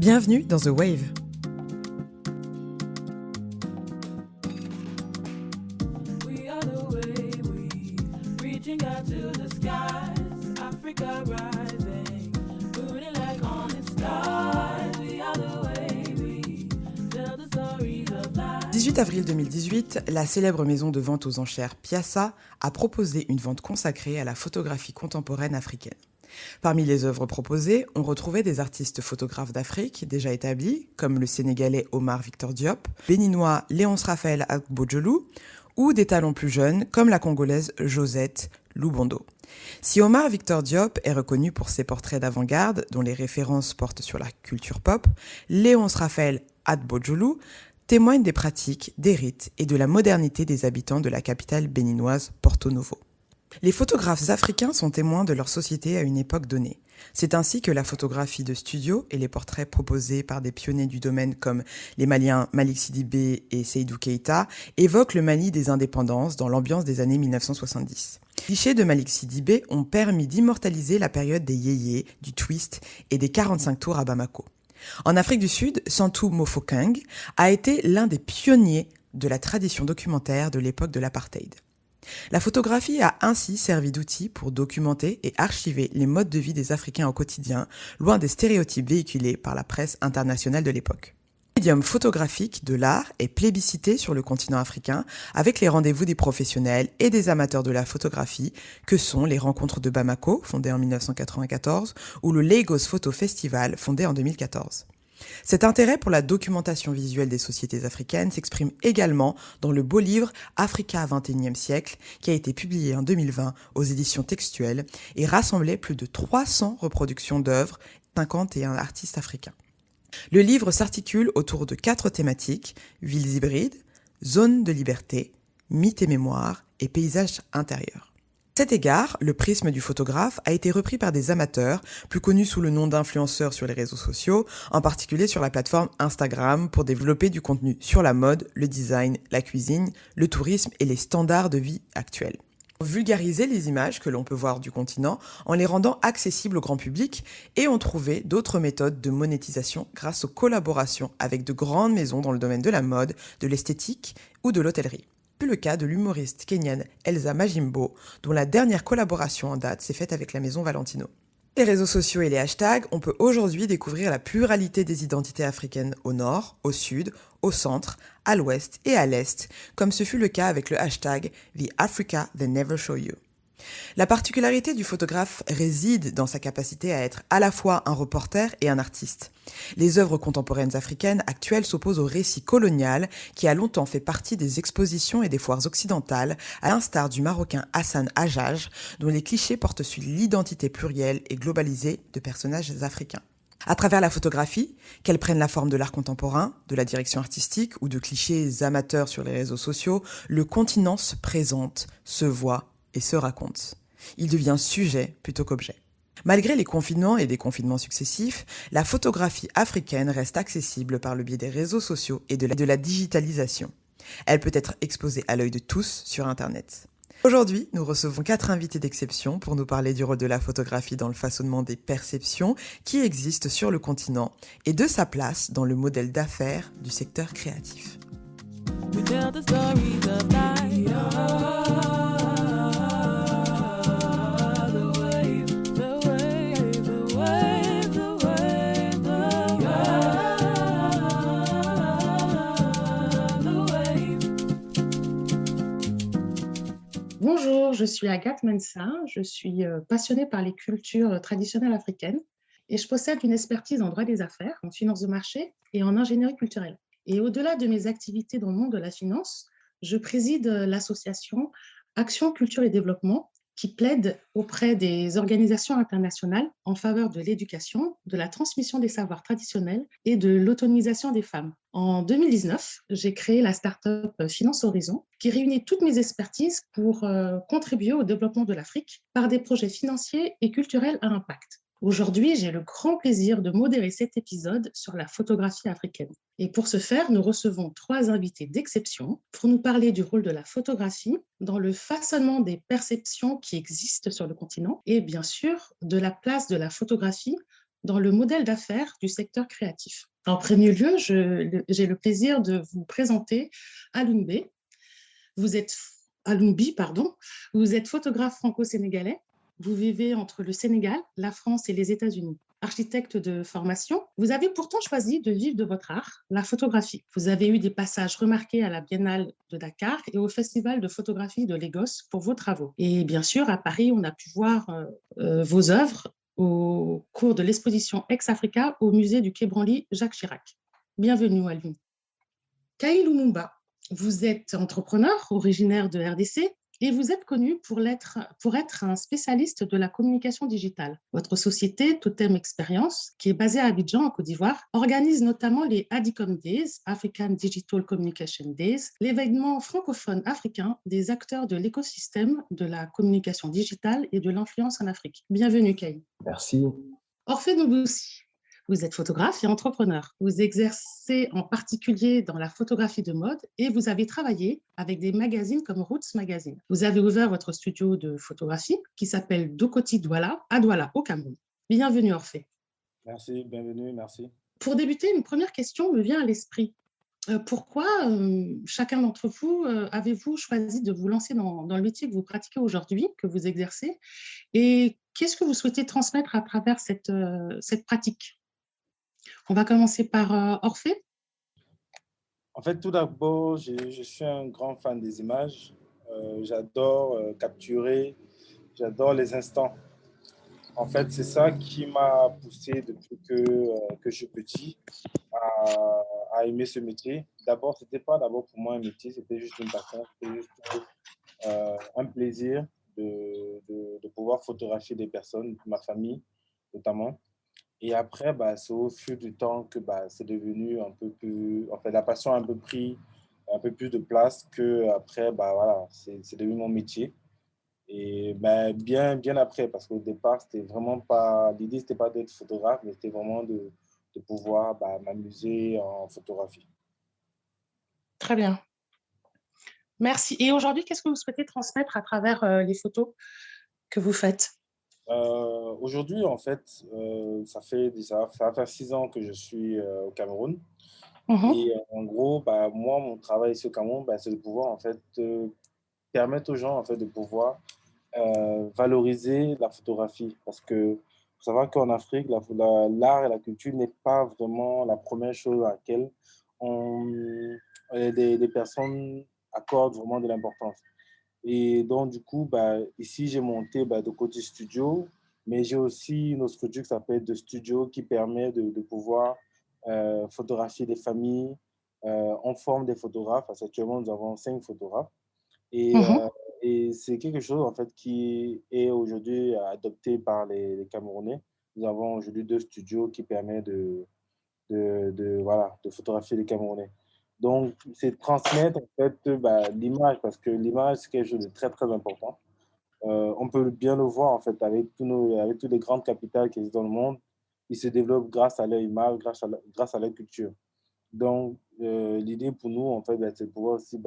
Bienvenue dans The Wave. We are the way we reaching out to the skies, Africa rising, burning like honest stars. We are the way we tell the stories of life. 18 avril 2018, la célèbre maison de vente aux enchères Piazza a proposé une vente consacrée à la photographie contemporaine africaine. Parmi les œuvres proposées, on retrouvait des artistes photographes d'Afrique déjà établis, comme le Sénégalais Omar Victor Diop, béninois Léonce Raphaël Agbodjolou, ou des talents plus jeunes, comme la Congolaise Josette Lubondo. Si Omar Victor Diop est reconnu pour ses portraits d'avant-garde, dont les références portent sur la culture pop, Léonce Raphaël Agbodjolou témoigne des pratiques, des rites et de la modernité des habitants de la capitale béninoise Porto Novo. Les photographes africains sont témoins de leur société à une époque donnée. C'est ainsi que la photographie de studio et les portraits proposés par des pionniers du domaine comme les Maliens Malik Sidibé et Seydou Keïta évoquent le Mali des indépendances dans l'ambiance des années 1970. Les clichés de Malik Sidibé ont permis d'immortaliser la période des yéyés, du twist et des 45 tours à Bamako. En Afrique du Sud, Santou Mofokeng a été l'un des pionniers de la tradition documentaire de l'époque de l'apartheid. La photographie a ainsi servi d'outil pour documenter et archiver les modes de vie des Africains au quotidien, loin des stéréotypes véhiculés par la presse internationale de l'époque. Le médium photographique de l'art est plébiscité sur le continent africain avec les rendez-vous des professionnels et des amateurs de la photographie que sont les Rencontres de Bamako, fondées en 1994, ou le Lagos Photo Festival, fondé en 2014. Cet intérêt pour la documentation visuelle des sociétés africaines s'exprime également dans le beau livre Africa 21e siècle, qui a été publié en 2020 aux éditions textuelles et rassemblait plus de 300 reproductions d'œuvres et 51 artistes africains. Le livre s'articule autour de 4 thématiques: villes hybrides, zones de liberté, mythes et mémoires et paysages intérieurs. À cet égard, le prisme du photographe a été repris par des amateurs, plus connus sous le nom d'influenceurs sur les réseaux sociaux, en particulier sur la plateforme Instagram, pour développer du contenu sur la mode, le design, la cuisine, le tourisme et les standards de vie actuels. Pour vulgariser les images que l'on peut voir du continent en les rendant accessibles au grand public, et ont trouvé d'autres méthodes de monétisation grâce aux collaborations avec de grandes maisons dans le domaine de la mode, de l'esthétique ou de l'hôtellerie. C'est le cas de l'humoriste kenyane Elsa Majimbo, dont la dernière collaboration en date s'est faite avec la maison Valentino. Les réseaux sociaux et les hashtags, on peut aujourd'hui découvrir la pluralité des identités africaines au nord, au sud, au centre, à l'ouest et à l'est, comme ce fut le cas avec le hashtag The Africa They Never Show You. La particularité du photographe réside dans sa capacité à être à la fois un reporter et un artiste. Les œuvres contemporaines africaines actuelles s'opposent au récit colonial qui a longtemps fait partie des expositions et des foires occidentales, à l'instar du Marocain Hassan Hajjaj, dont les clichés portent sur l'identité plurielle et globalisée de personnages africains. À travers la photographie, qu'elle prenne la forme de l'art contemporain, de la direction artistique ou de clichés amateurs sur les réseaux sociaux, le continent se présente, se voit et se raconte. Il devient sujet plutôt qu'objet. Malgré les confinements et déconfinements successifs, la photographie africaine reste accessible par le biais des réseaux sociaux et de la digitalisation. Elle peut être exposée à l'œil de tous sur Internet. Aujourd'hui, nous recevons 4 invités d'exception pour nous parler du rôle de la photographie dans le façonnement des perceptions qui existent sur le continent et de sa place dans le modèle d'affaires du secteur créatif. We tell the stories of life. The wave, the wave, the wave, the wave, the wave. Bonjour, je suis Agathe Mensa, je suis passionnée par les cultures traditionnelles africaines et je possède une expertise en droit des affaires, en finance de marché et en ingénierie culturelle. Et au-delà de mes activités dans le monde de la finance, je préside l'association Action, Culture et Développement qui plaide auprès des organisations internationales en faveur de l'éducation, de la transmission des savoirs traditionnels et de l'autonomisation des femmes. En 2019, j'ai créé la start-up Finance Horizon qui réunit toutes mes expertises pour contribuer au développement de l'Afrique par des projets financiers et culturels à impact. Aujourd'hui, j'ai le grand plaisir de modérer cet épisode sur la photographie africaine. Et pour ce faire, nous recevons 3 invités d'exception pour nous parler du rôle de la photographie dans le façonnement des perceptions qui existent sur le continent et bien sûr de la place de la photographie dans le modèle d'affaires du secteur créatif. En premier lieu, j'ai le plaisir de vous présenter Alioune. Vous êtes Aloumbi, pardon. Vous êtes photographe franco-sénégalais. Vous vivez entre le Sénégal, la France et les États-Unis. Architecte de formation, vous avez pourtant choisi de vivre de votre art, la photographie. Vous avez eu des passages remarqués à la Biennale de Dakar et au Festival de photographie de Lagos pour vos travaux. Et bien sûr, à Paris, on a pu voir vos œuvres au cours de l'exposition Ex-Africa au musée du Quai Branly Jacques Chirac. Bienvenue, Alioune. Kay Lumumba, vous êtes entrepreneur originaire de RDC et vous êtes connu pour être un spécialiste de la communication digitale. Votre société, Totem Experience, qui est basée à Abidjan, en Côte d'Ivoire, organise notamment les ADICOM Days, African Digital Communication Days, l'événement francophone africain des acteurs de l'écosystème de la communication digitale et de l'influence en Afrique. Bienvenue, Kay. Merci. Orphée Noboussi, vous êtes photographe et entrepreneur. Vous exercez en particulier dans la photographie de mode et vous avez travaillé avec des magazines comme Roots Magazine. Vous avez ouvert votre studio de photographie qui s'appelle Dokoti Douala, à Douala, au Cameroun. Bienvenue, Orphée. Merci, bienvenue, merci. Pour débuter, une première question me vient à l'esprit. Pourquoi chacun d'entre vous avez-vous choisi de vous lancer dans le métier que vous pratiquez aujourd'hui, que vous exercez, et qu'est-ce que vous souhaitez transmettre à travers cette pratique? On va commencer par Orphée. En fait, tout d'abord, je suis un grand fan des images. J'adore capturer, j'adore les instants. En fait, c'est ça qui m'a poussé depuis que je suis petit à aimer ce métier. D'abord, ce n'était pas d'abord pour moi un métier, c'était juste une passion, c'était juste un plaisir de pouvoir photographier des personnes, ma famille notamment. Et après, c'est au fil du temps que c'est devenu un peu plus... En fait, la passion a un peu pris un peu plus de place que après, voilà, c'est devenu mon métier. Et bien après, parce qu'au départ, c'était vraiment pas... L'idée, c'était pas d'être photographe, mais c'était vraiment de pouvoir m'amuser en photographie. Très bien. Merci. Et aujourd'hui, qu'est-ce que vous souhaitez transmettre à travers les photos que vous faites? Aujourd'hui, en fait, ça va faire 6 ans que je suis au Cameroun. Et en gros, moi, mon travail ici au Cameroun, c'est de pouvoir en fait permettre aux gens en fait de pouvoir valoriser la photographie, parce que faut savoir qu'en Afrique, l'art et la culture n'est pas vraiment la première chose à laquelle des personnes accordent vraiment de l'importance. Et donc, du coup, ici, j'ai monté de côté studio, mais j'ai aussi une autre structure qui s'appelle The Studio qui permet de pouvoir photographier des familles. On forme des photographes. Actuellement, nous avons 5 photographes. Et c'est quelque chose, en fait, qui est aujourd'hui adopté par les Camerounais. Nous avons aujourd'hui 2 studios qui permettent voilà, de photographier les Camerounais. Donc, c'est transmettre en fait l'image, parce que l'image, c'est quelque chose de très, très important. On peut bien le voir en fait avec toutes les grandes capitales qui existent dans le monde. Ils se développent grâce à leur image, grâce à leur culture. Donc, l'idée pour nous, en fait, c'est de pouvoir aussi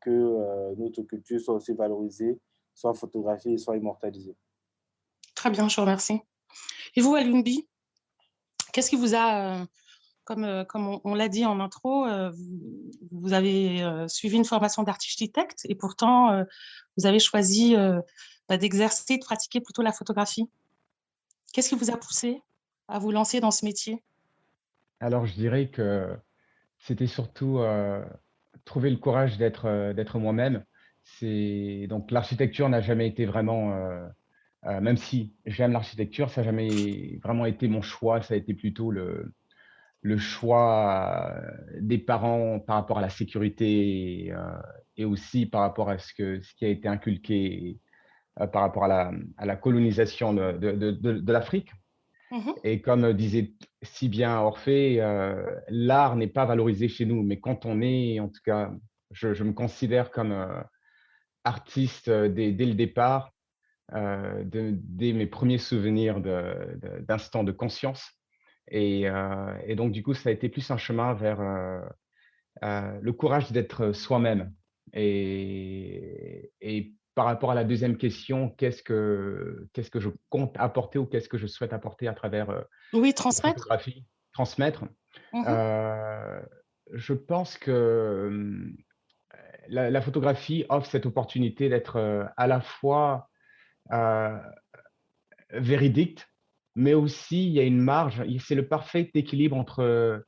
que notre culture soit aussi valorisée, soit photographiée, soit immortalisée. Très bien, je vous remercie. Et vous, Alioumbi, qu'est-ce qui vous a... Comme on l'a dit en intro, vous avez suivi une formation d'architecte et pourtant, vous avez choisi d'exercer, de pratiquer plutôt la photographie. Qu'est-ce qui vous a poussé à vous lancer dans ce métier? Alors, je dirais que c'était surtout trouver le courage d'être moi-même. Donc, l'architecture n'a jamais été vraiment, même si j'aime l'architecture, ça n'a jamais vraiment été mon choix. Ça a été plutôt le choix des parents par rapport à la sécurité et aussi par rapport à ce qui a été inculqué par rapport à la colonisation de l'Afrique. Et comme disait si bien Orphée, l'art n'est pas valorisé chez nous, mais quand on est, en tout cas, je me considère comme artiste dès le départ, dès mes premiers souvenirs d'instants de conscience. Et donc, du coup, ça a été plus un chemin vers le courage d'être soi-même. Et par rapport à la deuxième question, qu'est-ce que je compte apporter ou qu'est-ce que je souhaite apporter à travers Oui, la transmettre. photographie, transmettre. Mhm. Euh, je pense que la photographie offre cette opportunité d'être à la fois euh, véridique, mais aussi il y a une marge, c'est le parfait équilibre entre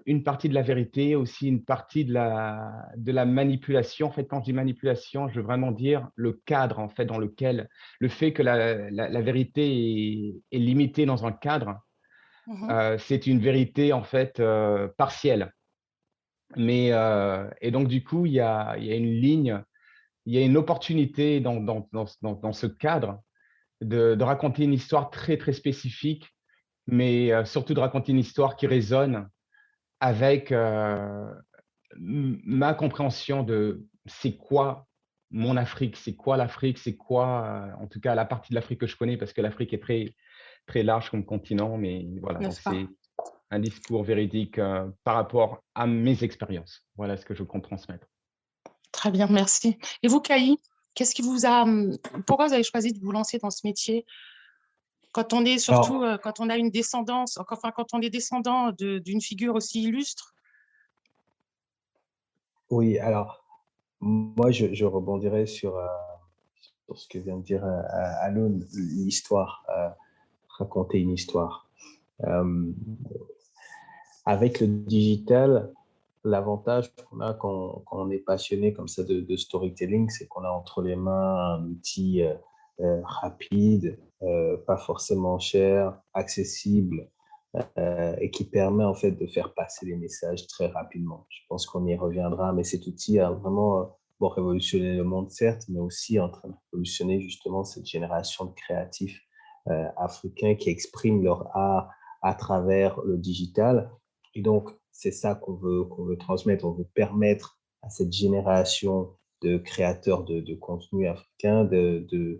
une partie de la vérité, aussi une partie de la manipulation. En fait, quand je dis manipulation, je veux vraiment dire le cadre en fait, dans lequel le fait que la vérité est limitée dans un cadre, Mhm. c'est une vérité en fait partielle. Et donc, du coup, il y a une ligne, il y a une opportunité dans ce cadre de raconter une histoire très, très spécifique, mais surtout de raconter une histoire qui résonne avec ma compréhension de c'est quoi mon Afrique, c'est quoi l'Afrique, c'est quoi, en tout cas, la partie de l'Afrique que je connais, parce que l'Afrique est très, très large comme continent, mais voilà, donc N'est-ce pas? c'est un discours véridique par rapport à mes expériences. Voilà ce que je compte transmettre. Très bien, merci. Et vous, Kaï, qu'est-ce qui vous a, pourquoi vous avez choisi de vous lancer dans ce métier quand on est surtout, Alors, quand on a une descendance, enfin, quand on est descendant d'une figure aussi illustre? oui, alors, moi, je rebondirai sur ce que vient de dire Alun, l'histoire, raconter une histoire. Euh, Avec le digital, l'avantage qu'on a quand on est passionné comme ça de storytelling, c'est qu'on a entre les mains un outil rapide, pas forcément cher, accessible, et qui permet en fait de faire passer les messages très rapidement. Je pense qu'on y reviendra, mais cet outil a vraiment bon, révolutionné le monde, certes, mais aussi en train de révolutionner justement cette génération de créatifs africains qui expriment leur art à travers le digital. Et donc, c'est ça qu'on veut transmettre. On veut permettre à cette génération de créateurs de contenu africain de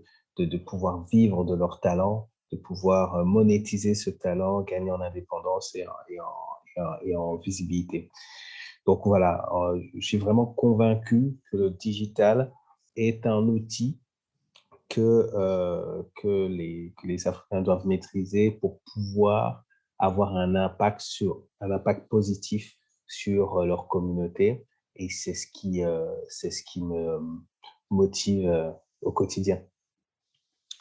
pouvoir vivre de leur talent, de pouvoir monétiser ce talent, gagner en indépendance et en visibilité. Donc voilà, je suis vraiment convaincu que le digital est un outil que les Africains doivent maîtriser pour pouvoir avoir un impact positif sur leur communauté. Et c'est ce qui me motive au quotidien.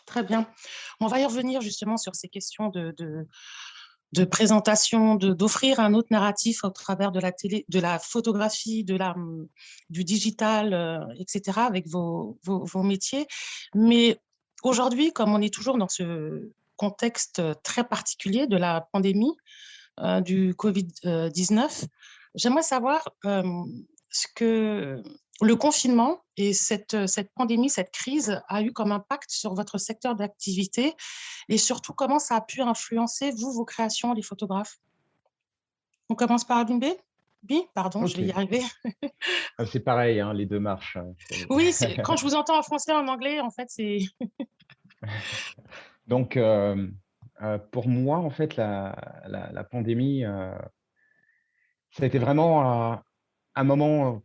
Très bien. On va y revenir justement sur ces questions de présentation, d'offrir un autre narratif au travers de la télé, de la photographie, du digital, etc., avec vos métiers. Mais aujourd'hui, comme on est toujours dans ce contexte très particulier de la pandémie du Covid-19, j'aimerais savoir ce que le confinement et cette pandémie, cette crise a eu comme impact sur votre secteur d'activité et surtout comment ça a pu influencer, vous, vos créations, les photographes. On commence par Alun B. B, pardon, je Ok. vais y arriver. C'est pareil, hein, les deux marches. Oui, quand je vous entends en français et en anglais, en fait, c'est... Donc, pour moi, en fait, la pandémie, ça a été vraiment un moment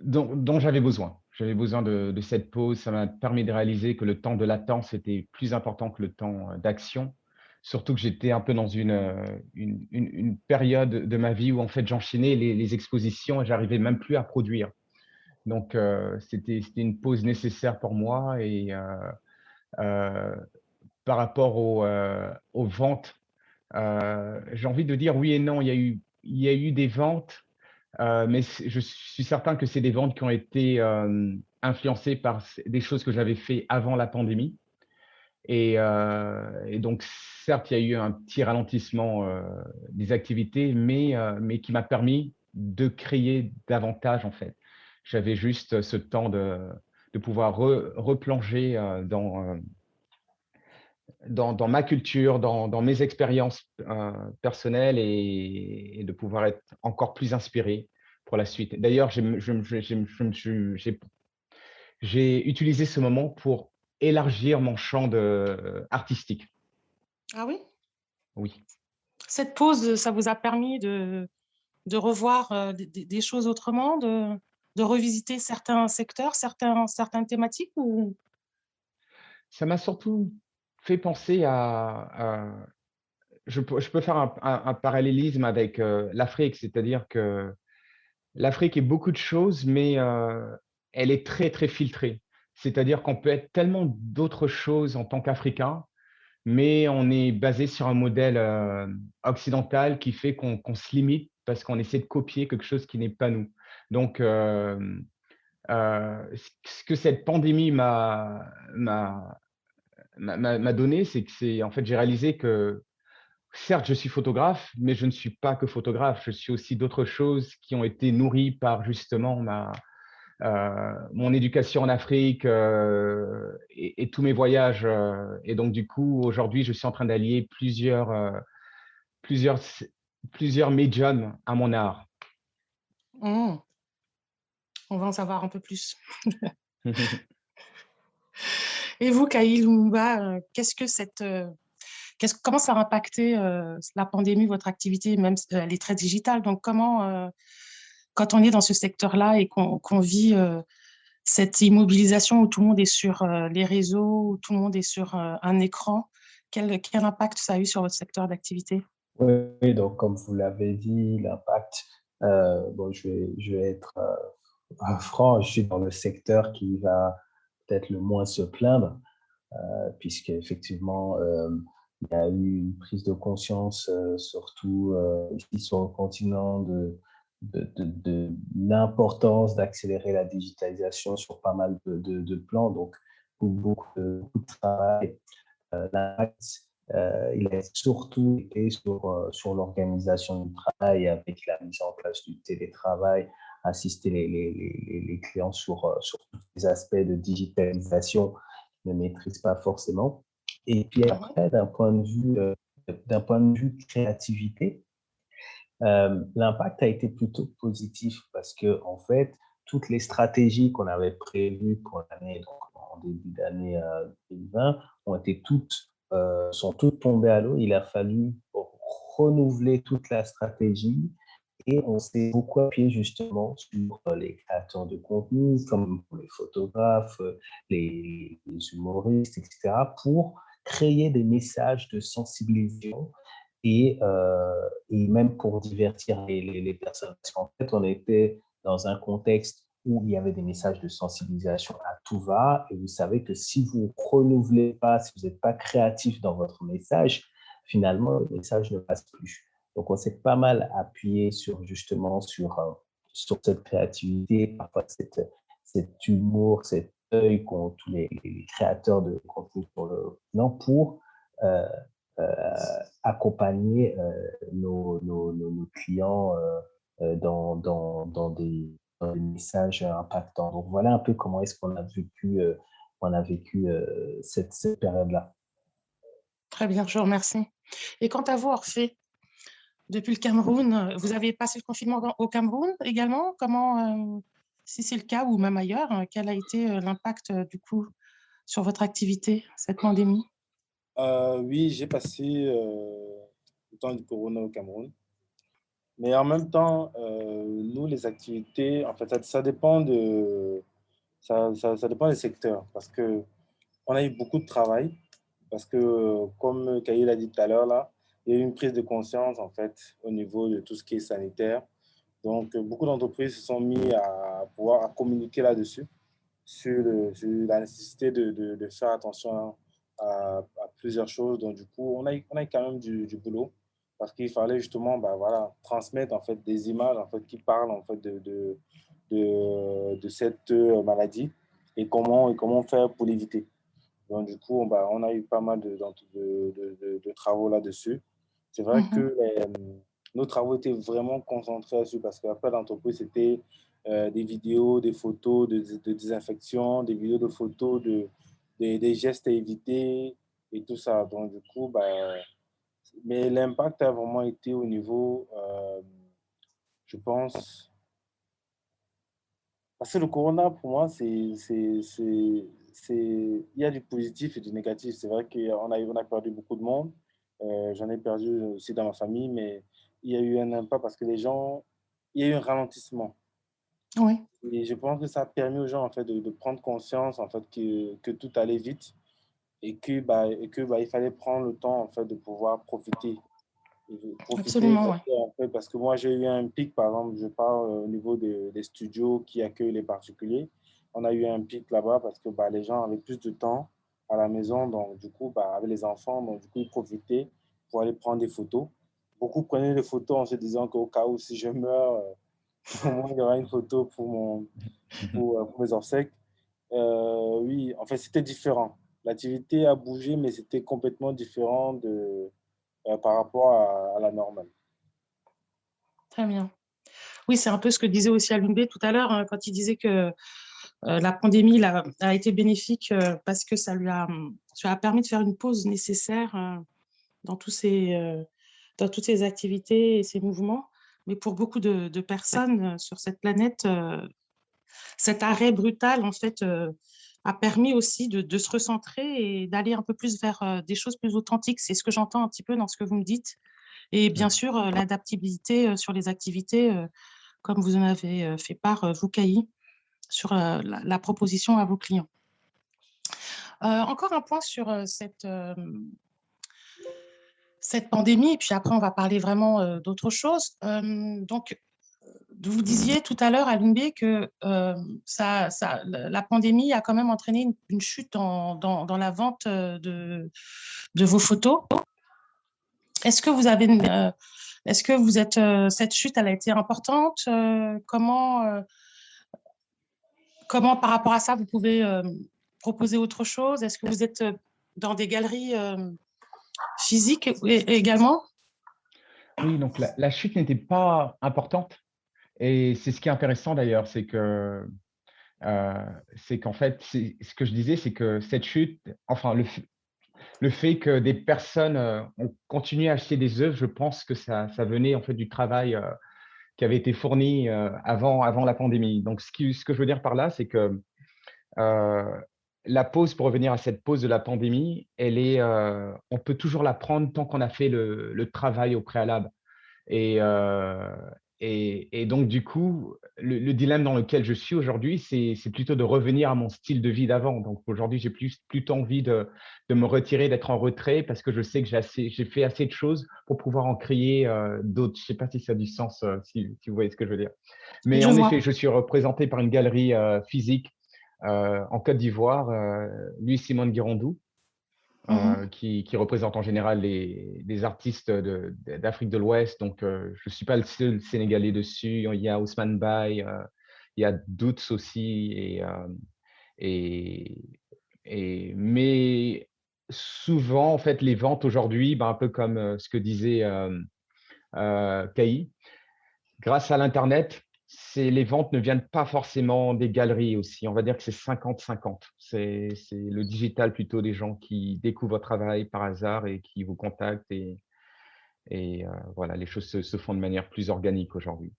dont j'avais besoin. J'avais besoin de cette pause. Ça m'a permis de réaliser que le temps de latence était plus important que le temps d'action. Surtout que j'étais un peu dans une période de ma vie où en fait j'enchaînais les expositions et j'arrivais même plus à produire. Donc c'était une pause nécessaire pour moi et euh, par rapport aux ventes, j'ai envie de dire oui et non. Il y a eu des ventes mais je suis certain que c'est des ventes qui ont été influencées par des choses que j'avais fait avant la pandémie. Et donc, certes, il y a eu un petit ralentissement des activités, mais qui m'a permis de créer davantage, en fait. J'avais juste ce temps de pouvoir replonger dans ma culture, dans mes expériences personnelles et de pouvoir être encore plus inspiré pour la suite. D'ailleurs, j'ai utilisé ce moment pour élargir mon champ artistique. Ah oui? Oui. Cette pause, ça vous a permis de revoir des choses autrement, de revisiter certains secteurs, certaines thématiques ou... Ça m'a surtout fait penser je peux faire un parallélisme avec, l'Afrique, c'est-à-dire que l'Afrique est beaucoup de choses, mais elle est très, très filtrée. C'est-à-dire qu'on peut être tellement d'autres choses en tant qu'Africain, mais on est basé sur un modèle, occidental qui fait qu'on se limite parce qu'on essaie de copier quelque chose qui n'est pas nous. Donc ce que cette pandémie m'a m'a donné, c'est que en fait, j'ai réalisé que certes, je suis photographe, mais je ne suis pas que photographe. Je suis aussi d'autres choses qui ont été nourries par justement mon éducation en Afrique, et tous mes voyages. Et donc, du coup, aujourd'hui, je suis en train d'allier plusieurs, plusieurs médiums à mon art. Hmm, on va en savoir un peu plus. Et vous, Khaïl Lumumba, comment ça a impacté la pandémie, votre activité, même si elle est très digitale. Donc, quand on est dans ce secteur-là et qu'on vit cette immobilisation où tout le monde est sur les réseaux, où tout le monde est sur un écran, quel impact ça a eu sur votre secteur d'activité? Oui, oui, donc comme vous l'avez dit, l'impact, bon, je vais être franc, je suis dans le secteur qui va peut-être le moins se plaindre, puisqu'effectivement, il y a eu une prise de conscience, surtout ici sur le continent, de l'importance d'accélérer la digitalisation sur pas mal de plans. Donc, beaucoup de travail. L'impact, il a surtout été sur l'organisation du travail avec la mise en place du télétravail, assister les clients sur tous les aspects de digitalisation qu'ils ne maîtrisent pas forcément. Et puis après, d'un point de vue créativité, l'impact a été plutôt positif parce que, en fait, toutes les stratégies qu'on avait prévues pour l'année, donc en début d'année 2020, sont toutes tombées à l'eau. Il a fallu renouveler toute la stratégie et on s'est beaucoup appuyé justement sur les créateurs de contenu, comme les photographes, les humoristes, etc., pour créer des messages de sensibilisation et même pour divertir les personnes. Parce qu'en fait, on était dans un contexte où il y avait des messages de sensibilisation à tout va, et vous savez que si vous ne renouvelez pas, si vous n'êtes pas créatif dans votre message, finalement, le message ne passe plus. Donc, on s'est pas mal appuyé justement sur cette créativité, parfois cet humour, cet œil qu'ont tous les créateurs de contenu pour le non pour euh, accompagner nos clients dans des messages impactants. Donc voilà un peu comment est-ce on a vécu cette période-là. Très bien, je vous remercie. Et quant à vous, Orphée, depuis le Cameroun, vous avez passé le confinement au Cameroun également? Comment, si c'est le cas ou même ailleurs, quel a été l'impact du coup sur votre activité, cette pandémie? Oui, j'ai passé le temps du corona au Cameroun. Mais en même temps, nous, les activités, en fait, ça dépend ça dépend des secteurs. Parce que on a eu beaucoup de travail. Parce que, comme Kayil a dit tout à l'heure, là, il y a eu une prise de conscience, en fait, au niveau de tout ce qui est sanitaire. Donc, beaucoup d'entreprises se sont mis à pouvoir à communiquer là-dessus, sur la nécessité de faire attention à plusieurs choses. Donc, du coup, on a eu quand même du boulot parce qu'il fallait justement bah, voilà, transmettre en fait, des images en fait, qui parlent en fait, de cette maladie et comment faire pour l'éviter. Donc, du coup, bah, on a eu pas mal de travaux là-dessus. C'est vrai Mhm. que nos travaux étaient vraiment concentrés là-dessus parce qu'après l'entreprise, c'était des vidéos, des photos de désinfection, des vidéos de photos des gestes à éviter et tout ça. Donc, du coup, bah, mais l'impact a vraiment été au niveau, je pense, parce que le corona, pour moi, il y a du positif et du négatif. C'est vrai on a perdu beaucoup de monde. J'en ai perdu aussi dans ma famille, mais il y a eu un impact parce que il y a eu un ralentissement. Oui, Et je pense que ça a permis aux gens en fait de prendre conscience en fait que tout allait vite et que il fallait prendre le temps en fait de pouvoir profiter. Et profiter absolument, oui. en fait, parce que moi j'ai eu un pic, par exemple, je parle au niveau des studios qui accueillent les particuliers. On a eu un pic là-bas parce que les gens avaient plus de temps à la maison, donc du coup, avec les enfants, donc du coup, ils profitaient pour aller prendre des photos. Beaucoup prenaient des photos en se disant qu'au cas où si je meurs, au moins il y aura une photo pour mes obsèques. Oui, en fait, c'était différent. L'activité a bougé, mais c'était complètement différent par rapport à la normale. Très bien. Oui, c'est un peu ce que disait aussi Alunbe tout à l'heure, hein, quand il disait que la pandémie a été bénéfique parce que ça a permis de faire une pause nécessaire dans, dans toutes ces activités et ces mouvements. Mais pour beaucoup de personnes sur cette planète, cet arrêt brutal, en fait, a permis aussi de se recentrer et d'aller un peu plus vers des choses plus authentiques. C'est ce que j'entends un petit peu dans ce que vous me dites. Et bien sûr, l'adaptabilité sur les activités, comme vous en avez fait part, vous, Cailly, sur la proposition à vos clients. Encore un point sur cette pandémie, et puis après, on va parler vraiment d'autre chose. Donc, vous disiez tout à l'heure à l'UNB que la pandémie a quand même entraîné une chute dans la vente de vos photos. Est-ce que vous avez est-ce que vous êtes cette chute, elle a été importante comment par rapport à ça vous pouvez proposer autre chose? Est-ce que vous êtes dans des galeries physiques également? Oui, donc la chute n'était pas importante. Et c'est ce qui est intéressant d'ailleurs, c'est qu'en fait, ce que je disais, c'est que cette chute, enfin, le fait que des personnes ont continué à acheter des œuvres, je pense que ça venait en fait du travail qui avait été fourni avant la pandémie. Donc, ce que je veux dire par là, c'est que euh, la pause, pour revenir à cette pause de la pandémie, on peut toujours la prendre tant qu'on a fait le travail au préalable. Et, euh, et donc, du coup, le dilemme dans lequel je suis aujourd'hui, c'est plutôt de revenir à mon style de vie d'avant. Donc, aujourd'hui, j'ai plutôt envie de me retirer, d'être en retrait, parce que je sais que j'ai fait assez de choses pour pouvoir en créer d'autres. Je ne sais pas si ça a du sens, si vous voyez ce que je veux dire. Mais Je en effet, vois. je suis représenté par une galerie physique en Côte d'Ivoire, Louis Simone Guirondou Mhm. qui représente en général des artistes d'Afrique de l'Ouest. Donc, je ne suis pas le seul Sénégalais dessus. Il y a Ousmane Baye, il y a Doots aussi. Et, mais souvent, en fait, les ventes aujourd'hui, un peu comme ce que disait Kaï, grâce à l'Internet, les ventes ne viennent pas forcément des galeries aussi. On va dire que c'est 50-50. C'est le digital plutôt des gens qui découvrent votre travail par hasard et qui vous contactent. Voilà, les choses se font de manière plus organique aujourd'hui.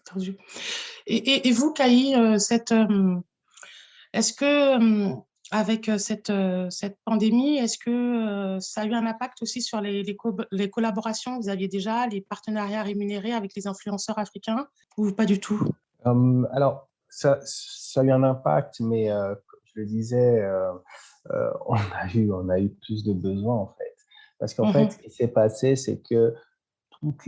Entendu. Et vous, Caï, est-ce que avec cette pandémie, est-ce que ça a eu un impact aussi sur les collaborations que vous aviez déjà, les partenariats rémunérés avec les influenceurs africains ou pas du tout? Alors, ça a eu un impact, mais comme je le disais, on a eu plus de besoins en fait. Parce qu'en fait, Mhm. ce qui s'est passé, c'est que toutes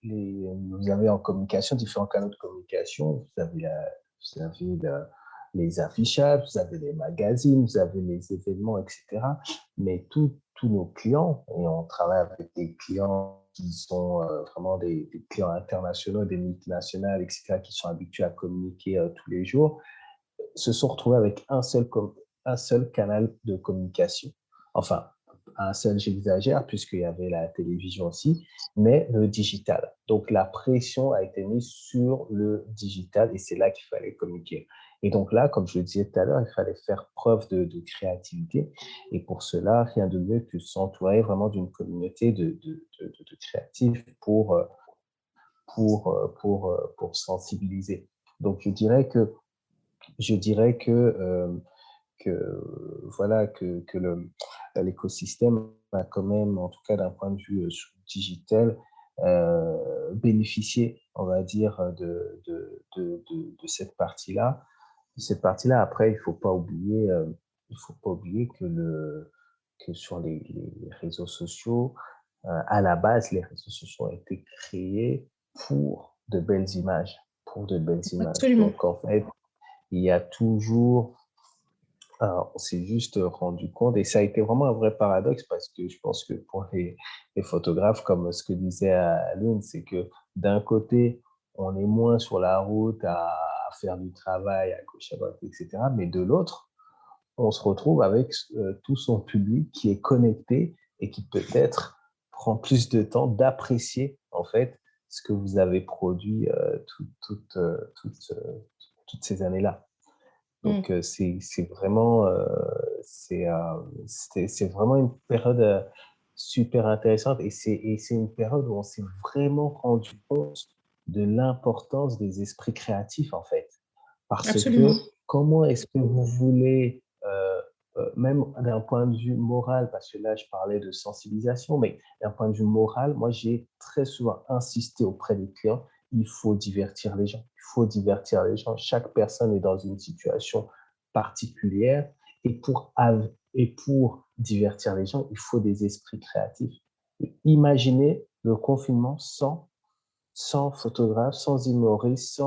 vous avez en communication différents canaux de communication. Vous avez les affichages, vous avez les magazines, vous avez les événements, etc. Mais tous nos clients, et on travaille avec des clients qui sont vraiment des clients internationaux, des multinationales, etc., qui sont habitués à communiquer tous les jours, se sont retrouvés avec un seul canal de communication. Enfin, un seul, j'exagère, puisqu'il y avait la télévision aussi, mais le digital. Donc, la pression a été mise sur le digital et c'est là qu'il fallait communiquer. Et donc là, comme je le disais tout à l'heure, il fallait faire preuve de créativité. Et pour cela, rien de mieux que s'entourer vraiment d'une communauté de créatifs pour sensibiliser. Donc, je dirais que voilà que l'écosystème a quand même, en tout cas d'un point de vue digital, bénéficier, on va dire, de cette partie-là. Cette partie-là, après, il faut pas oublier que sur les réseaux sociaux, à la base, les réseaux sociaux ont été créés pour de belles images, pour de belles images. Absolument. Donc, en fait, il y a toujours, on s'est juste rendu compte, et ça a été vraiment un vrai paradoxe parce que je pense que pour les photographes, comme ce que disait Alun, c'est que d'un côté, on est moins sur la route à faire du travail à gauche, à droite, etc. Mais de l'autre, on se retrouve avec tout son public qui est connecté et qui peut-être prend plus de temps d'apprécier en fait ce que vous avez produit toutes ces années-là. Donc c'est vraiment c'est vraiment une période super intéressante et c'est une période où on s'est vraiment rendu compte de l'importance des esprits créatifs en fait. Parce Absolument. que comment est-ce que vous voulez, même d'un point de vue moral, parce que là je parlais de sensibilisation, mais d'un point de vue moral, moi j'ai très souvent insisté auprès des clients, il faut divertir les gens, il faut divertir les gens. Chaque personne est dans une situation particulière et pour divertir les gens, il faut des esprits créatifs. Imaginez le confinement sans photographe, sans humoriste,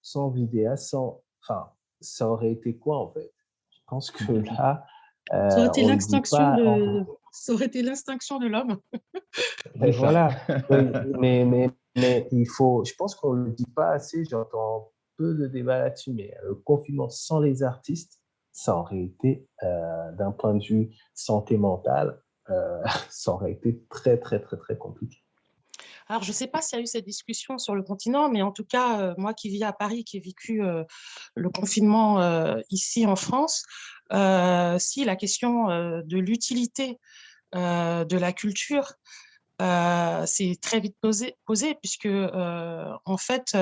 sans vidéaste, enfin, ça aurait été quoi en fait? Je pense que là, Ça aurait été on le dit l'extinction pas. ça aurait été l'extinction de l'homme. Mais C'est ça. voilà, mais il faut, je pense qu'on ne le dit pas assez, j'entends peu de débat là-dessus, mais le confinement sans les artistes, ça aurait été, d'un point de vue santé mentale, ça aurait été très, très, très, très compliqué. Alors, je ne sais pas s'il y a eu cette discussion sur le continent, mais en tout cas, moi qui vis à Paris, qui ai vécu le confinement ici en France, si la question de l'utilité de la culture c'est très vite posé puisque, en fait,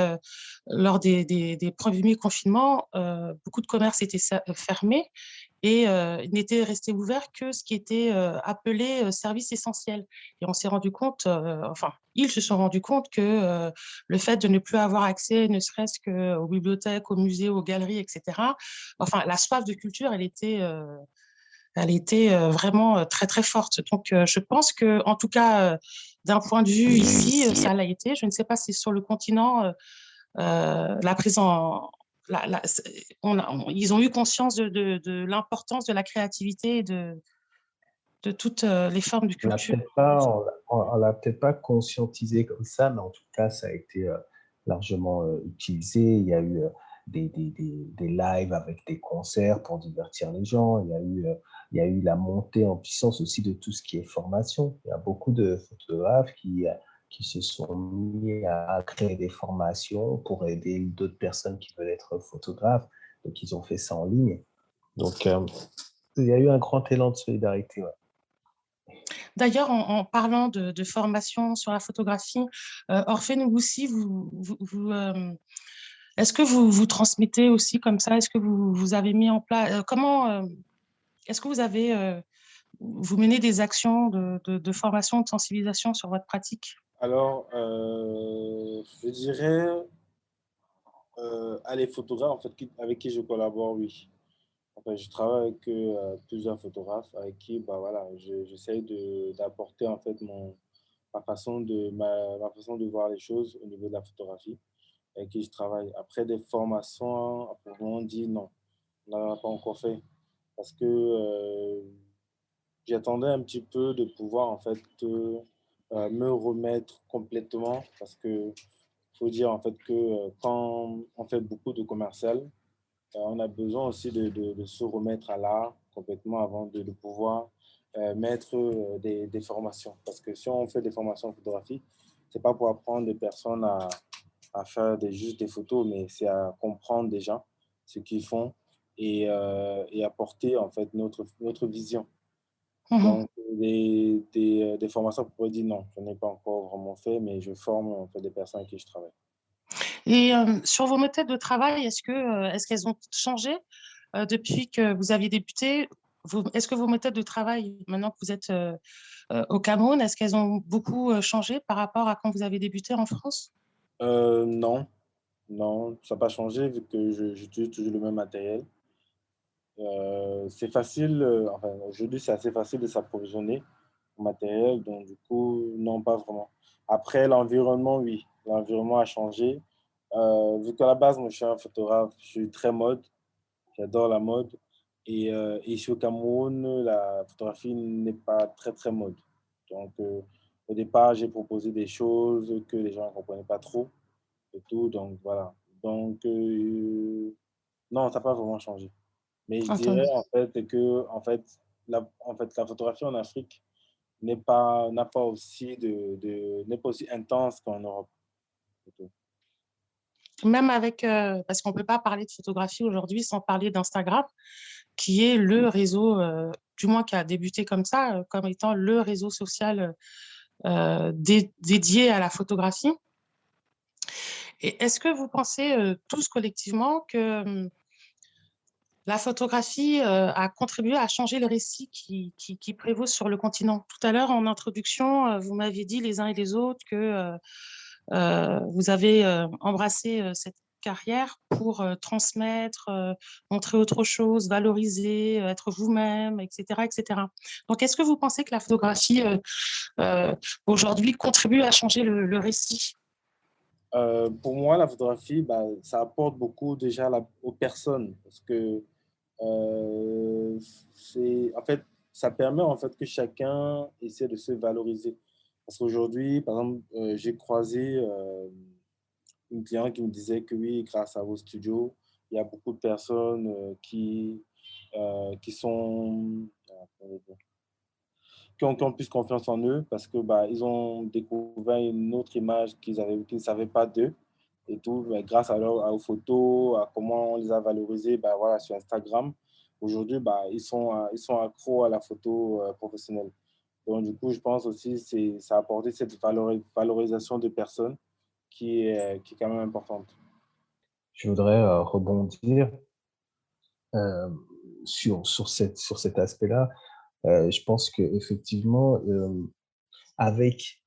lors des premiers confinements, beaucoup de commerces étaient fermés et n'étaient restés ouverts que ce qui était appelé service essentiel. Et on s'est rendu compte, enfin, ils se sont rendus compte que le fait de ne plus avoir accès, ne serait-ce qu'aux bibliothèques, aux musées, aux galeries, etc., enfin, la soif de culture, elle était vraiment très, très forte. Donc, je pense que, en tout cas, d'un point de vue ici, ça l'a été. Je ne sais pas si sur le continent, la prise en... ils ont eu conscience de l'importance de la créativité et de toutes les formes de On l'a culture. peut-être pas, on l'a peut-être pas conscientisé comme ça, mais en tout cas, ça a été largement utilisé. Il y a eu des lives avec des concerts pour divertir les gens. Il y a eu la montée en puissance aussi de tout ce qui est formation. Il y a beaucoup de photographes qui se sont mis à créer des formations pour aider d'autres personnes qui veulent être photographes. Donc, ils ont fait ça en ligne. Donc, il y a eu un grand élan de solidarité. Ouais. D'ailleurs, en parlant de formation sur la photographie, Orphée Ngoussi, est-ce que vous transmettez aussi comme ça? Est-ce que vous avez mis en place... est-ce que vous menez des actions de formation, de sensibilisation sur votre pratique? Alors, je dirais à les photographes en fait, avec qui je collabore, oui. Enfin, je travaille avec plusieurs photographes avec qui bah, voilà, j'essaie d'apporter en fait ma façon de voir les choses au niveau de la photographie avec qui je travaille. Après des formations, après on dit non, on n'en a pas encore fait parce que j'attendais un petit peu de pouvoir en fait me remettre complètement parce que faut dire en fait que quand on fait beaucoup de commercial, on a besoin aussi de se remettre à l'art complètement avant de pouvoir mettre des formations. Parce que si on fait des formations en photographie, c'est pas pour apprendre des personnes à faire juste des photos, mais c'est à comprendre déjà ce qu'ils font et apporter en fait notre vision. Mhm. Donc, des formations, on pourrait dire non, je n'ai pas encore vraiment fait, mais je forme en fait, des personnes avec qui je travaille. Et sur vos méthodes de travail, est-ce qu'elles ont changé depuis que vous aviez débuté? est-ce que vos méthodes de travail, maintenant que vous êtes au Cameroun, est-ce qu'elles ont beaucoup changé par rapport à quand vous avez débuté en France? Non, non, ça n'a pas changé vu que j'utilise toujours le même matériel. C'est facile, enfin, aujourd'hui, c'est assez facile de s'approvisionner en matériel, donc du coup, non, pas vraiment. Après, l'environnement, oui, l'environnement a changé. Vu qu'à la base, moi, je suis un photographe, je suis très mode, j'adore la mode. Et ici au Cameroun, la photographie n'est pas très, très mode. Donc, au départ, j'ai proposé des choses que les gens ne comprenaient pas trop et tout, donc voilà. Donc, non, ça n'a pas vraiment changé. Mais je dirais Entendu. en fait que la photographie en Afrique n'a pas aussi n'est pas aussi intense qu'en Europe. Plutôt. Même avec, parce qu'on ne peut pas parler de photographie aujourd'hui sans parler d'Instagram, qui est le réseau, du moins qui a débuté comme ça, comme étant le réseau social dédié à la photographie. Et est-ce que vous pensez tous collectivement que la photographie a contribué à changer le récit qui prévaut sur le continent? Tout à l'heure, en introduction, vous m'aviez dit les uns et les autres que vous avez embrassé cette carrière pour transmettre, montrer autre chose, valoriser, être vous-même, etc., etc. Donc, est-ce que vous pensez que la photographie aujourd'hui contribue à changer le récit? Pour moi, la photographie, bah, ça apporte beaucoup déjà aux personnes parce que en fait, ça permet en fait que chacun essaie de se valoriser. Parce qu'aujourd'hui, par exemple, j'ai croisé une cliente qui me disait que oui, grâce à vos studios, il y a beaucoup de personnes qui sont, qui ont plus confiance en eux parce que bah, ils ont découvert une autre image qu'ils ne savaient pas d'eux et tout, mais grâce aux photos, à comment on les a valorisées bah, voilà, sur Instagram. Aujourd'hui, bah, ils sont accros à la photo professionnelle. Donc, du coup, je pense aussi que ça a apporté cette valorisation de personnes qui est quand même importante. Je voudrais rebondir euh, sur cet aspect-là. Je pense qu'effectivement, avec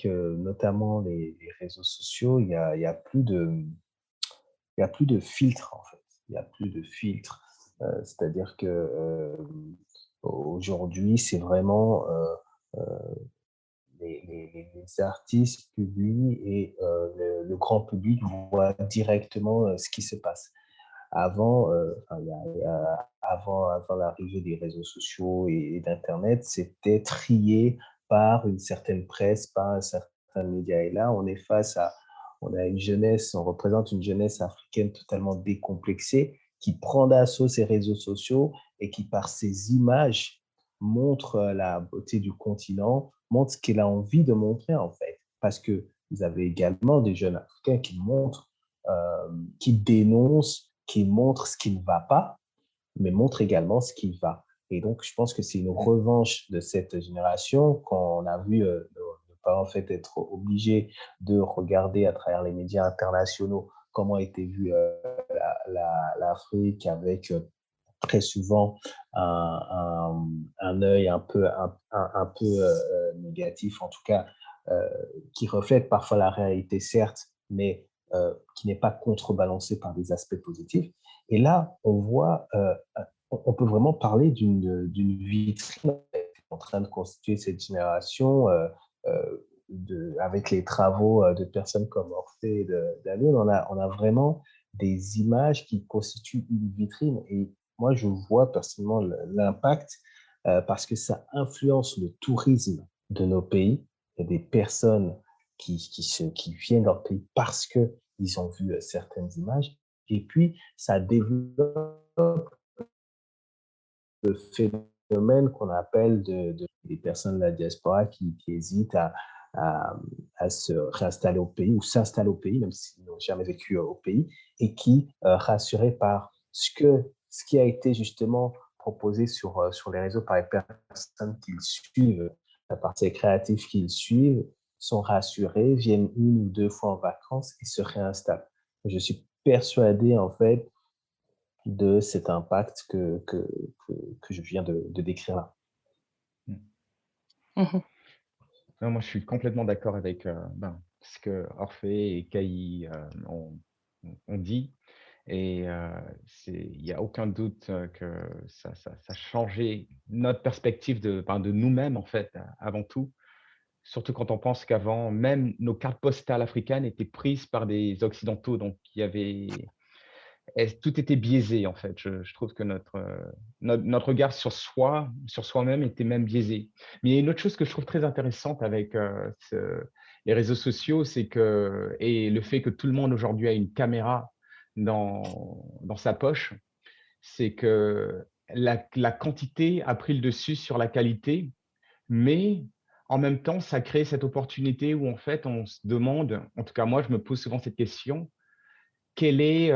notamment les réseaux sociaux, il y a plus de filtre en fait. Il y a plus de filtre. C'est-à-dire que aujourd'hui, c'est vraiment les artistes publient et le grand public voit directement ce qui se passe. Avant, avant l'arrivée des réseaux sociaux et d'Internet, c'était trié par une certaine presse, par un certain média. Et là, on a une jeunesse, on représente une jeunesse africaine totalement décomplexée qui prend d'assaut ces réseaux sociaux et qui, par ses images, montre la beauté du continent, montre ce qu'elle a envie de montrer en fait. Parce que vous avez également des jeunes Africains qui dénoncent, qui montrent ce qui ne va pas, mais montrent également ce qui va. Et donc, je pense que c'est une revanche de cette génération quand on a vu nos parents en fait être obligés de regarder à travers les médias internationaux comment était vue l'Afrique avec très souvent un œil un peu négatif, en tout cas, euh, qui reflète parfois la réalité, certes, mais qui n'est pas contrebalancé par des aspects positifs. Et là, on peut vraiment parler d'une vitrine en train de constituer cette génération avec les travaux de personnes comme Orphée et Dalun. On a vraiment des images qui constituent une vitrine. Et moi, je vois personnellement l'impact parce que ça influence le tourisme de nos pays. Il y a des personnes qui viennent dans le pays parce qu'ils ont vu certaines images. Et puis, ça développe le phénomène qu'on appelle des personnes de la diaspora qui hésitent à se réinstaller au pays ou s'installer au pays, même s'ils n'ont jamais vécu au pays, et qui, rassurés par ce qui a été justement proposé sur les réseaux par les personnes qu'ils suivent, par ces créatifs qu'ils suivent, sont rassurés, viennent une ou deux fois en vacances et se réinstallent. Je suis persuadé, en fait, de cet impact que je viens de décrire là. Mhm. Non, moi, je suis complètement d'accord avec ce que Orphée et Cailly ont dit. Et il n'y a aucun doute que ça a changé notre perspective de nous-mêmes, en fait, avant tout. Surtout quand on pense qu'avant, même nos cartes postales africaines étaient prises par des Occidentaux. Donc, tout était biaisé, en fait. Je trouve que notre regard sur soi-même, était même biaisé. Mais il y a une autre chose que je trouve très intéressante avec les réseaux sociaux, et le fait que tout le monde aujourd'hui a une caméra dans sa poche, c'est que la quantité a pris le dessus sur la qualité, mais en même temps, ça crée cette opportunité où en fait, on se demande, en tout cas moi, je me pose souvent cette question, quelle est,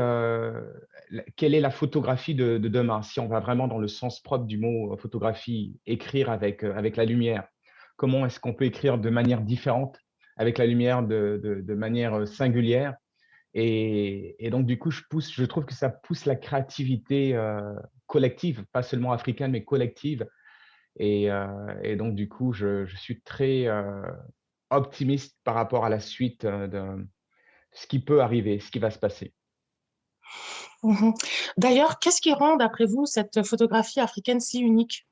quelle est la photographie de demain? Si on va vraiment dans le sens propre du mot photographie, écrire avec la lumière, comment est-ce qu'on peut écrire de manière différente, avec la lumière de manière singulière? Et donc, du coup, je trouve que ça pousse la créativité collective, pas seulement africaine, mais collective. Et donc, du coup, je suis très optimiste par rapport à la suite de ce qui peut arriver, ce qui va se passer. Mhm. D'ailleurs, qu'est-ce qui rend, d'après vous, cette photographie africaine si unique?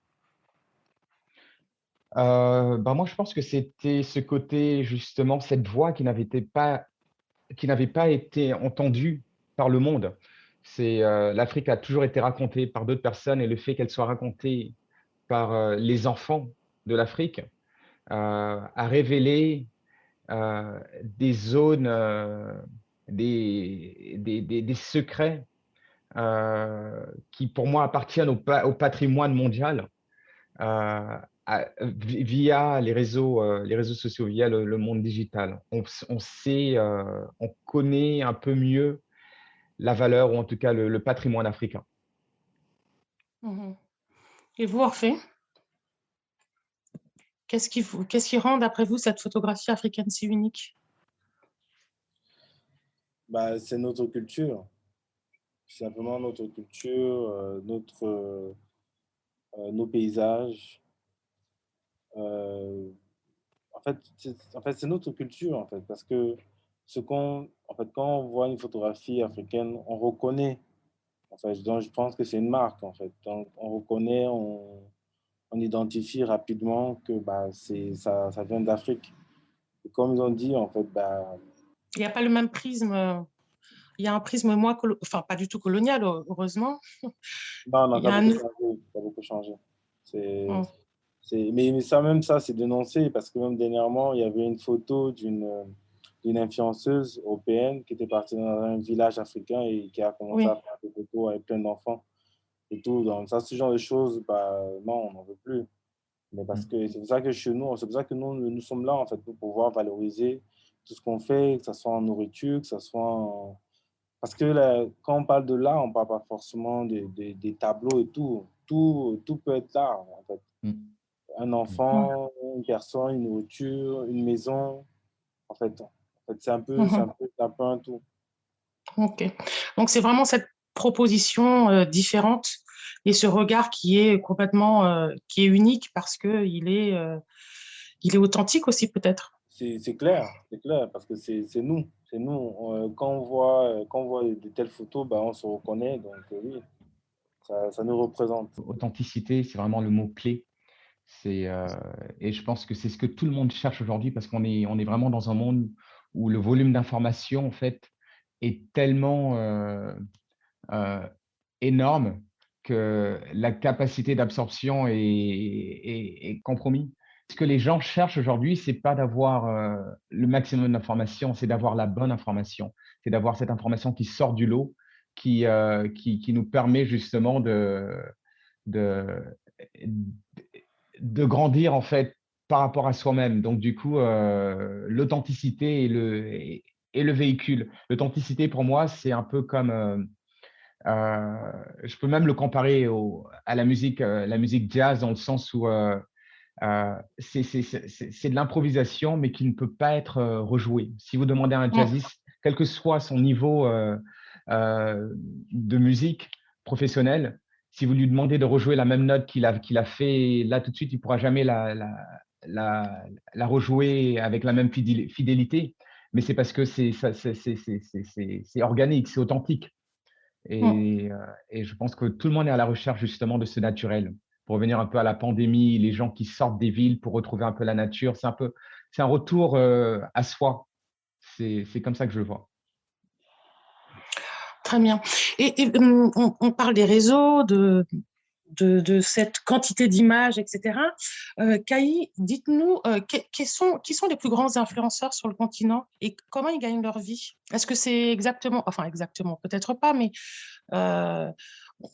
Moi, je pense que c'était ce côté, justement, cette voix qui n'avait pas été entendue par le monde. L'Afrique a toujours été racontée par d'autres personnes, et le fait qu'elle soit racontée par les enfants de l'Afrique a révélé des zones, des secrets qui, pour moi, appartiennent au patrimoine mondial via les réseaux sociaux, via le monde digital. On sait, on connaît un peu mieux la valeur, ou en tout cas le patrimoine africain. Mhm. Et vous, Orphée, qu'est-ce qui rend, d'après vous, cette photographie africaine si unique? Bah, c'est notre culture, simplement notre culture, nos paysages. euh, en fait, c'est notre culture, en fait, parce que en fait, quand on voit une photographie africaine, on reconnaît. En fait, donc, je pense que c'est une marque, en fait. Donc, on reconnaît, on identifie rapidement que bah, ça vient d'Afrique. Et comme ils ont dit, en fait, bah, Il n'y a pas le même prisme. Il y a un prisme moins, enfin, pas du tout colonial, heureusement. non, non, Il y a un... ça a beaucoup changé. C'est, Mm. mais ça, même ça, c'est dénoncé parce que même dernièrement, il y avait une photo d'une influenceuse européenne qui était partie dans un village africain et qui a commencé à Oui. faire des photos avec plein d'enfants et tout. Donc, ça, ce genre de choses, bah, non, on n'en veut plus. Mais parce que c'est pour ça que chez nous, c'est pour ça que nous sommes là, en fait, pour pouvoir valoriser tout ce qu'on fait, que ce soit en nourriture, que ce soit en... Parce que là, quand on parle de l'art, on ne parle pas forcément des tableaux et tout. Tout peut être l'art, en fait. Mm. Un Mm. enfant, une personne, une nourriture, une maison. En fait, Mhm. c'est un peu un tout. OK. Donc, c'est vraiment cette proposition différente et ce regard qui est complètement, qui est unique parce il est authentique aussi, peut-être. C'est clair, parce que c'est nous. C'est nous. Quand on voit de telles photos, bah, on se reconnaît. Donc, oui, ça nous représente. Authenticité, c'est vraiment le mot-clé. Et je pense que c'est ce que tout le monde cherche aujourd'hui, parce on est vraiment dans un monde où le volume d'informations, en fait, est tellement euh, énorme que la capacité d'absorption est compromise. Ce que les gens cherchent aujourd'hui, c'est pas d'avoir le maximum d'informations, c'est d'avoir la bonne information. C'est d'avoir cette information qui sort du lot, qui nous permet justement de, de grandir, en fait, par rapport à soi-même. Donc, du coup, l'authenticité est le véhicule. L'authenticité, pour moi, c'est un peu comme... je peux même le comparer à la musique jazz, dans le sens où c'est de l'improvisation, mais qui ne peut pas être rejoué. Si vous demandez à un Mm. jazziste, quel que soit son niveau de musique, professionnel, si vous lui demandez de rejouer la même note qu'il a fait là tout de suite, il ne pourra jamais la rejouer avec la même fidélité. Mais c'est parce que c'est organique, c'est authentique. Et je pense que tout le monde est à la recherche justement de ce naturel. Pour revenir un peu à la pandémie, les gens qui sortent des villes pour retrouver un peu la nature, c'est un retour à soi. C'est comme ça que je le vois. Très bien. On parle des réseaux, de cette quantité d'images, etc. Kai, dites-nous, qui sont les plus grands influenceurs sur le continent et comment ils gagnent leur vie? Est-ce que c'est exactement, peut-être pas, mais euh,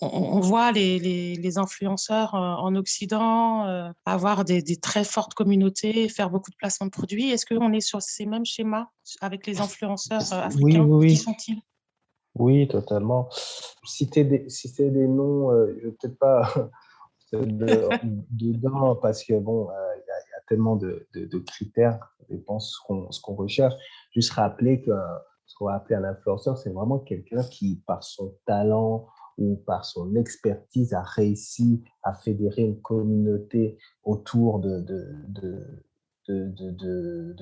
on voit les influenceurs en Occident avoir des très fortes communautés, faire beaucoup de placements de produits. Est-ce qu'on est sur ces mêmes schémas avec les influenceurs Oui, africains? oui, Qui oui. sont-ils? Oui, totalement. Citer des noms, je ne vais peut-être pas dedans parce que bon, il y a tellement de critères, ça dépend ce qu'on recherche. Juste rappeler que ce qu'on va appeler un influenceur, c'est vraiment quelqu'un qui, par son talent ou par son expertise, a réussi à fédérer une communauté autour de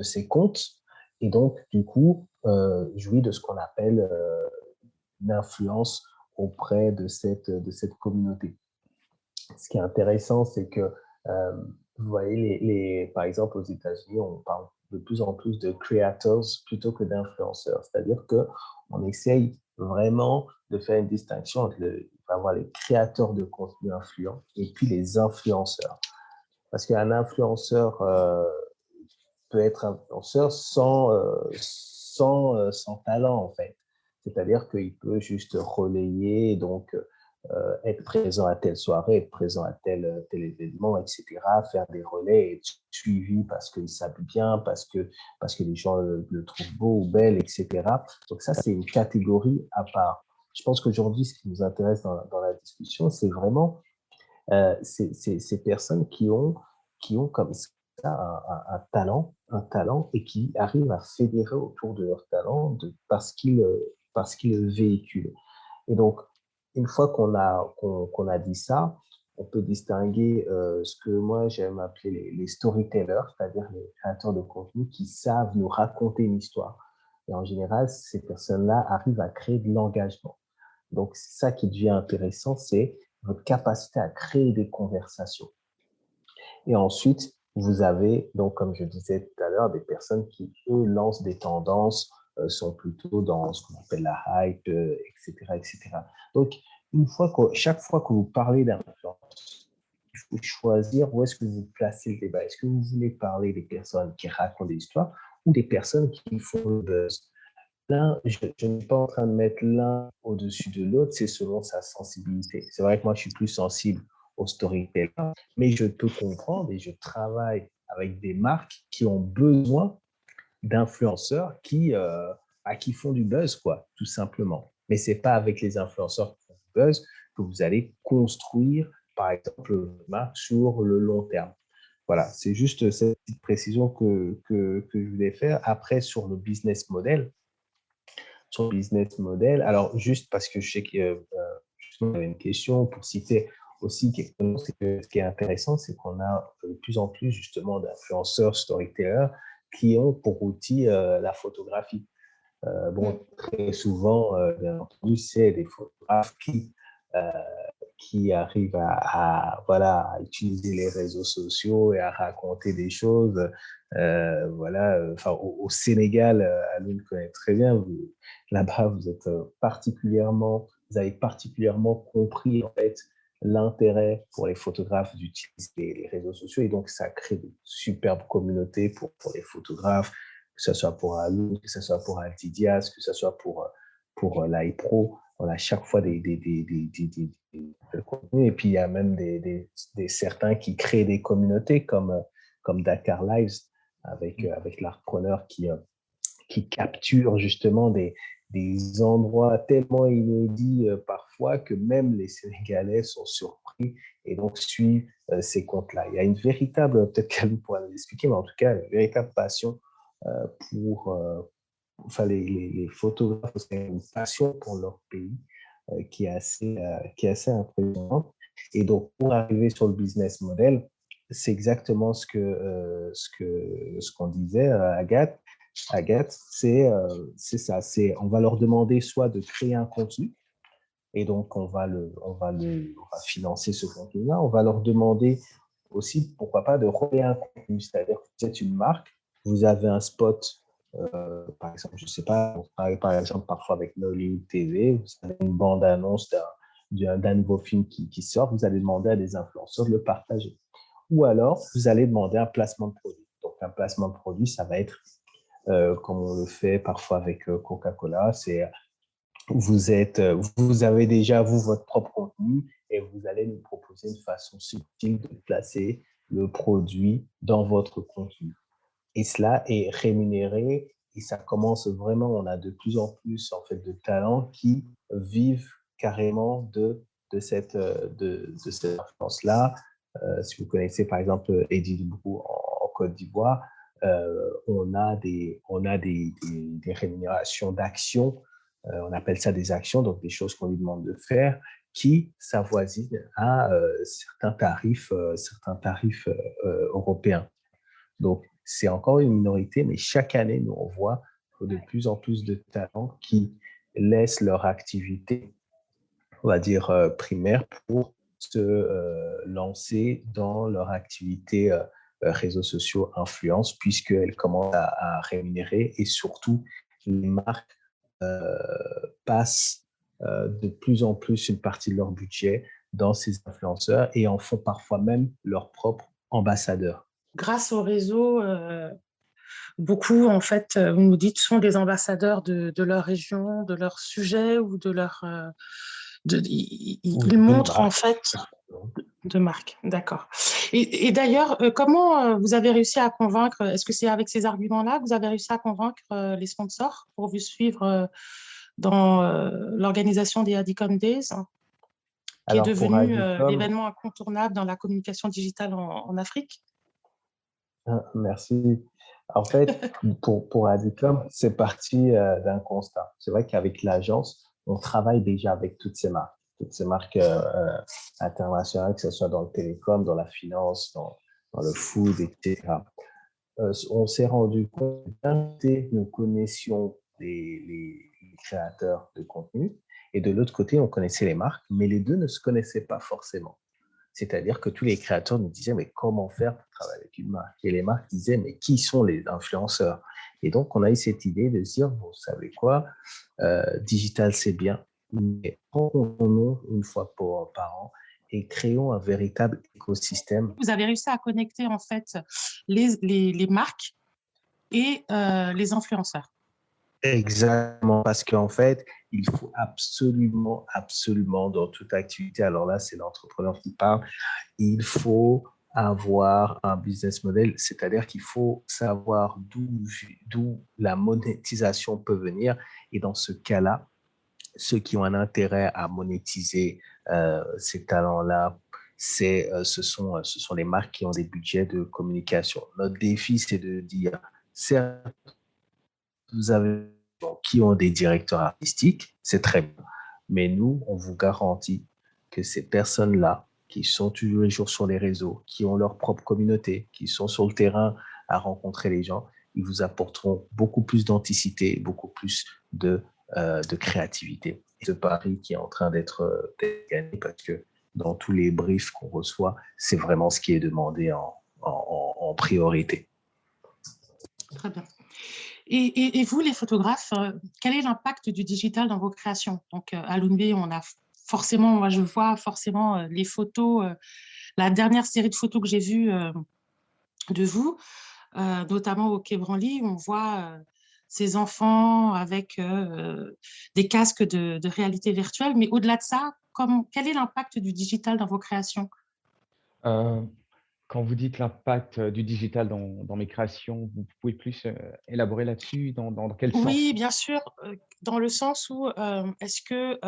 ses comptes et donc, du coup, jouit de ce qu'on appelle une influence auprès de cette communauté. Ce qui est intéressant, c'est que, vous voyez, par exemple, aux États-Unis, on parle de plus en plus de creators plutôt que d'influenceurs. C'est-à-dire qu'on essaye vraiment de faire une distinction entre il va y avoir les créateurs de contenu influents et puis les influenceurs. Parce qu'un influenceur peut être influenceur sans talent, en fait. C'est-à-dire qu'il peut juste relayer, donc être présent à telle soirée, être présent à tel événement, etc., faire des relais, être suivi parce qu'il s'habille bien, parce que les gens le trouvent beau ou belle, etc. Donc ça, c'est une catégorie à part. Je pense qu'aujourd'hui, ce qui nous intéresse dans la discussion, c'est vraiment ces personnes qui ont comme ça un talent et qui arrivent à fédérer autour de leur talent parce qu'ils le véhiculent. Et donc, une fois qu'on a dit ça, on peut distinguer ce que moi j'aime appeler les storytellers, c'est-à-dire les créateurs de contenu qui savent nous raconter une histoire. Et en général, ces personnes-là arrivent à créer de l'engagement. Donc, c'est ça qui devient intéressant, c'est votre capacité à créer des conversations. Et ensuite, vous avez, donc, comme je disais tout à l'heure, des personnes qui, eux, lancent des tendances, sont plutôt dans ce qu'on appelle la hype, etc., etc. Donc, chaque fois que vous parlez d'influence, il faut choisir où est-ce que vous placez le débat. Est-ce que vous voulez parler des personnes qui racontent des histoires ou des personnes qui font le buzz? Là, je ne suis pas en train de mettre l'un au-dessus de l'autre, c'est selon sa sensibilité. C'est vrai que moi, je suis plus sensible au storytelling, mais je peux comprendre et je travaille avec des marques qui ont besoin d'influenceurs qui font du buzz, quoi, tout simplement. Mais ce n'est pas avec les influenceurs qui font du buzz que vous allez construire, par exemple, une marque sur le long terme. Voilà, c'est juste cette petite précision que je voulais faire. Après, sur le business model, alors juste parce que je sais qu'il y avait une question pour citer aussi quelque chose, c'est que ce qui est intéressant, c'est qu'on a de plus en plus justement d'influenceurs, storytellers qui ont pour outil la photographie. Très souvent, bien entendu, c'est des photographes qui arrivent voilà, à utiliser les réseaux sociaux et à raconter des choses. Au Sénégal, Alun connaît très bien, là-bas, vous avez particulièrement compris en fait l'intérêt pour les photographes d'utiliser les réseaux sociaux et donc ça crée de superbes communautés pour les photographes, que ce soit pour Alun, que ce soit pour Altidias, que ce soit pour l'iPro. On a chaque fois des contenus et puis il y a même certains qui créent des communautés comme Dakar Lives avec l'Artpreneur qui capture justement des endroits tellement inédits parfois que même les Sénégalais sont surpris et donc suivent ces comptes-là. Il y a une véritable, peut-être qu'elle pourra l'expliquer, mais en tout cas, une véritable passion pour les photographes, c'est une passion pour leur pays qui est assez impressionnante. Et donc, pour arriver sur le business model, c'est exactement ce qu'on disait, Agathe. Agathe, c'est ça. On va leur demander soit de créer un contenu, et donc on va financer ce contenu-là. On va leur demander aussi, pourquoi pas, de relayer un contenu. C'est-à-dire que vous êtes une marque, vous avez un spot, par exemple, je ne sais pas, on travaille par exemple parfois avec Nollywood TV, vous avez une bande-annonce d'un nouveau film qui sort, vous allez demander à des influenceurs de le partager. Ou alors, vous allez demander un placement de produit. Donc, un placement de produit, ça va être, comme on le fait parfois avec Coca-Cola, c'est vous avez déjà, vous, votre propre contenu et vous allez nous proposer une façon subtile de placer le produit dans votre contenu. Et cela est rémunéré et ça commence vraiment, on a de plus en plus en fait de talents qui vivent carrément de cette influence-là. Si vous connaissez par exemple Eddie Dubrou en Côte d'Ivoire, on a des rémunérations d'actions, on appelle ça des actions, donc des choses qu'on lui demande de faire, qui s'avoisinent à certains tarifs européens. Donc, c'est encore une minorité, mais chaque année, nous, on voit de plus en plus de talents qui laissent leur activité, on va dire, primaire pour se lancer dans leur activité réseaux sociaux influence, puisqu'elles commencent à rémunérer et surtout, les marques passent de plus en plus une partie de leur budget dans ces influenceurs et en font parfois même leurs propres ambassadeurs. Grâce au réseau, beaucoup, en fait, vous nous dites, sont des ambassadeurs de leur région, de leur sujet ou de leur... ils montrent, en fait, de marque. D'accord. Et d'ailleurs, comment vous avez réussi à convaincre, est-ce que c'est avec ces arguments-là que vous avez réussi à convaincre les sponsors pour vous suivre dans l'organisation des Adicom Days, qui est devenu l'événement incontournable dans la communication digitale en Afrique? Merci. En fait, pour Adicom, c'est parti d'un constat. C'est vrai qu'avec l'agence, on travaille déjà avec toutes ces marques internationales, que ce soit dans le télécom, dans la finance, dans le food, etc. On s'est rendu compte que nous connaissions les créateurs de contenu et de l'autre côté, on connaissait les marques, mais les deux ne se connaissaient pas forcément. C'est-à-dire que tous les créateurs nous disaient, mais comment faire pour travailler avec une marque? Et les marques disaient, mais qui sont les influenceurs? Et donc, on a eu cette idée de se dire, vous savez quoi, digital, c'est bien, mais prenons une fois par an et créons un véritable écosystème. Vous avez réussi à connecter, en fait, les marques et les influenceurs. Exactement, parce qu'en fait, il faut absolument, dans toute activité, alors là, c'est l'entrepreneur qui parle, il faut avoir un business model, c'est-à-dire qu'il faut savoir d'où la monétisation peut venir. Et dans ce cas-là, ceux qui ont un intérêt à monétiser ces talents-là, ce sont les marques qui ont des budgets de communication. Notre défi, c'est de dire, certes, vous avez qui ont des directeurs artistiques, c'est très bien. Mais nous, on vous garantit que ces personnes-là, qui sont tous les jours sur les réseaux, qui ont leur propre communauté, qui sont sur le terrain à rencontrer les gens, ils vous apporteront beaucoup plus d'authenticité, beaucoup plus de créativité. Et ce pari qui est en train d'être gagné, parce que dans tous les briefs qu'on reçoit, c'est vraiment ce qui est demandé en priorité. Très bien. Et vous, les photographes, quel est l'impact du digital dans vos créations? Donc, à l'UNB, on a forcément, moi, je vois forcément les photos, la dernière série de photos que j'ai vues de vous, notamment au Quai Branly, où on voit ces enfants avec des casques de réalité virtuelle. Mais au-delà de ça, quel est l'impact du digital dans vos créations? Quand vous dites l'impact du digital dans mes créations, vous pouvez plus élaborer là-dessus? Dans quel sens? Oui, bien sûr, dans le sens où est-ce que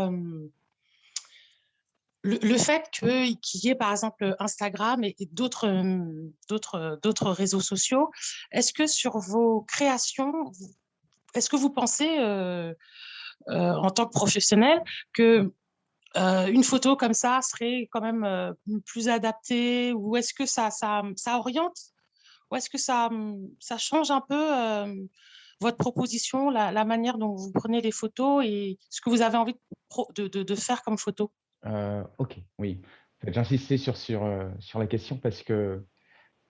le fait qu'il y ait par exemple Instagram et d'autres réseaux sociaux, est-ce que sur vos créations, est-ce que vous pensez en tant que professionnel que une photo comme ça serait quand même plus adaptée, ou est-ce que ça oriente, ou est-ce que ça change un peu votre proposition, la manière dont vous prenez les photos et ce que vous avez envie de faire comme photo? Ok, oui. En fait, j'insistais sur la question parce que,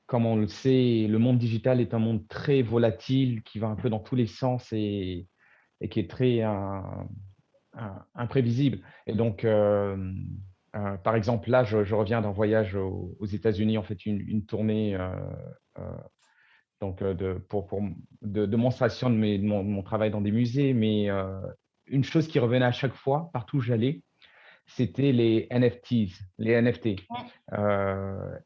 comme on le sait, le monde digital est un monde très volatile qui va un peu dans tous les sens et qui est très imprévisible. Et donc, par exemple, là, je reviens d'un voyage aux États-Unis, en fait, une tournée euh, donc, de démonstration de mon travail dans des musées. Mais une chose qui revenait à chaque fois, partout où j'allais, c'était les NFTs, les NFT.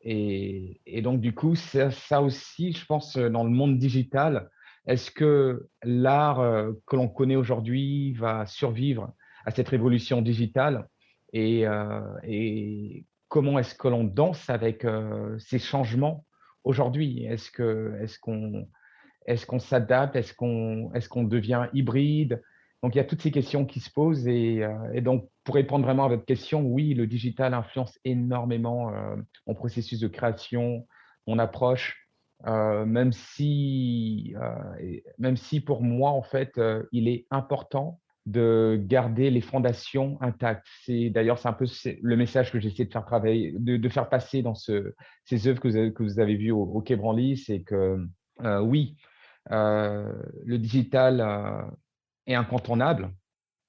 Et donc, du coup, ça aussi, je pense, dans le monde digital, est-ce que l'art que l'on connaît aujourd'hui va survivre à cette révolution digitale et comment est-ce que l'on danse avec ces changements aujourd'hui? Est-ce qu'on s'adapte? Est-ce qu'on devient hybride? Donc, il y a toutes ces questions qui se posent. Et donc, pour répondre vraiment à votre question, oui, le digital influence énormément mon processus de création, mon approche, même si pour moi, en fait, il est important de garder les fondations intactes. D'ailleurs, c'est un peu le message que j'essaie de faire travailler, de faire passer dans ces œuvres que vous avez vues au Quai Branly, c'est que oui, le digital est incontournable,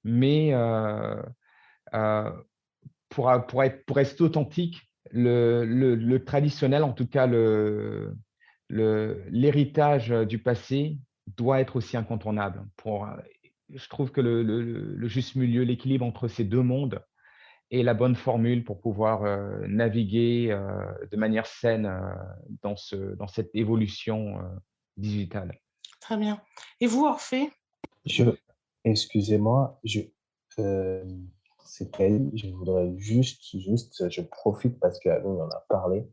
mais pour rester authentique, le traditionnel, en tout cas l'héritage du passé, doit être aussi incontournable. Je trouve que le juste milieu, l'équilibre entre ces deux mondes est la bonne formule pour pouvoir naviguer de manière saine dans cette évolution digitale. Très bien. Et vous, Orphée? Je, excusez-moi, euh, c'est Kali, je voudrais je profite parce qu'on en a parlé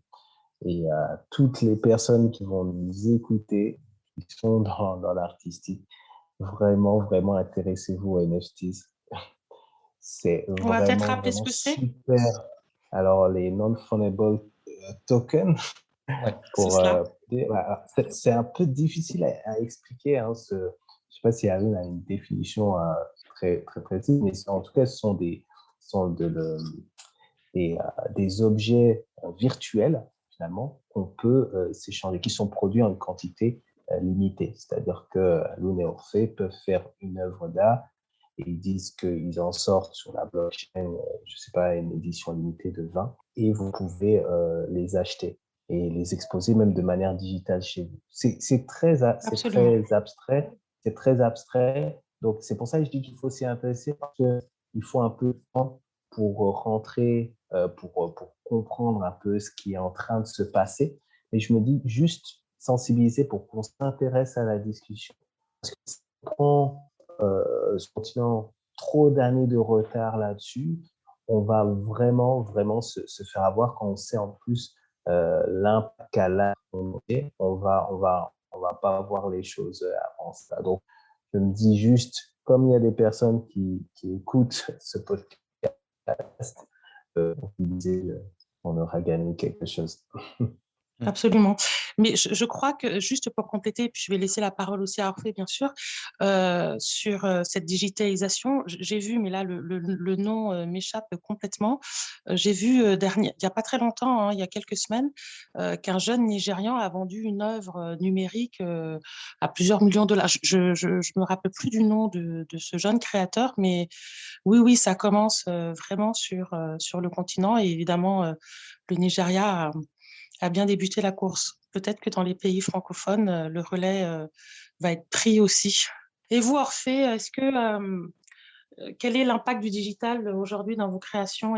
et toutes les personnes qui vont nous écouter, qui sont dans l'artistique, vraiment intéressez-vous aux NFTs. C'est On va peut-être rappeler ce vraiment que c'est. super. Alors, les non-fungible tokens, Ouais, c'est cela. c'est un peu difficile à expliquer. Hein, je ne sais pas si Arine a une définition très précise, mais en tout cas, ce sont des objets virtuels, finalement, qu'on peut s'échanger, qui sont produits en une quantité limitée. C'est-à-dire que Loon et Orphée peuvent faire une œuvre d'art et ils disent qu'ils en sortent sur la blockchain, je ne sais pas, une édition limitée de 20, et vous pouvez les acheter et les exposer même de manière digitale chez vous. C'est très abstrait, c'est très abstrait. Donc, c'est pour ça que je dis qu'il faut s'y intéresser parce qu'il faut un peu de temps pour rentrer, pour comprendre un peu ce qui est en train de se passer. Et je me dis juste sensibiliser pour qu'on s'intéresse à la discussion. Parce que si on prend ce continent trop d'années de retard là-dessus, on va vraiment se faire avoir quand on sait en plus l'impact qu'elle a. On va pas voir les choses avant ça. Donc, je me dis juste, comme il y a des personnes qui écoutent ce podcast, on aura gagné quelque chose. Absolument. Mais je crois que, juste pour compléter, puis je vais laisser la parole aussi à Orphée, bien sûr, sur cette digitalisation, j'ai vu, mais là, le nom m'échappe complètement. J'ai vu, il n'y a pas très longtemps, hein, il y a quelques semaines, qu'un jeune Nigérian a vendu une œuvre numérique à plusieurs millions de dollars. Je me rappelle plus du nom de ce jeune créateur, mais oui, ça commence vraiment sur le continent. Et évidemment, le Nigeria a bien débuté la course. Peut-être que dans les pays francophones, le relais va être pris aussi. Et vous, Orphée, quel est l'impact du digital aujourd'hui dans vos créations?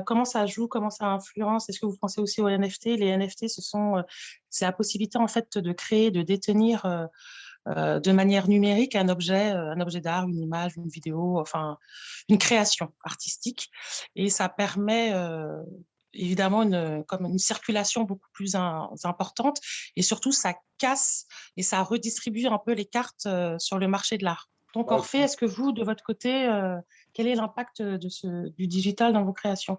Comment ça joue, comment ça influence? Est-ce que vous pensez aussi aux NFT? Les NFT, c'est la possibilité en fait de créer, de détenir de manière numérique un objet d'art, une image, une vidéo, enfin une création artistique. Et ça permet évidemment comme une circulation beaucoup plus importante, et surtout ça casse et ça redistribue un peu les cartes sur le marché de l'art. Donc, Ouais, Orphée, est-ce que vous, de votre côté, quel est l'impact du digital dans vos créations?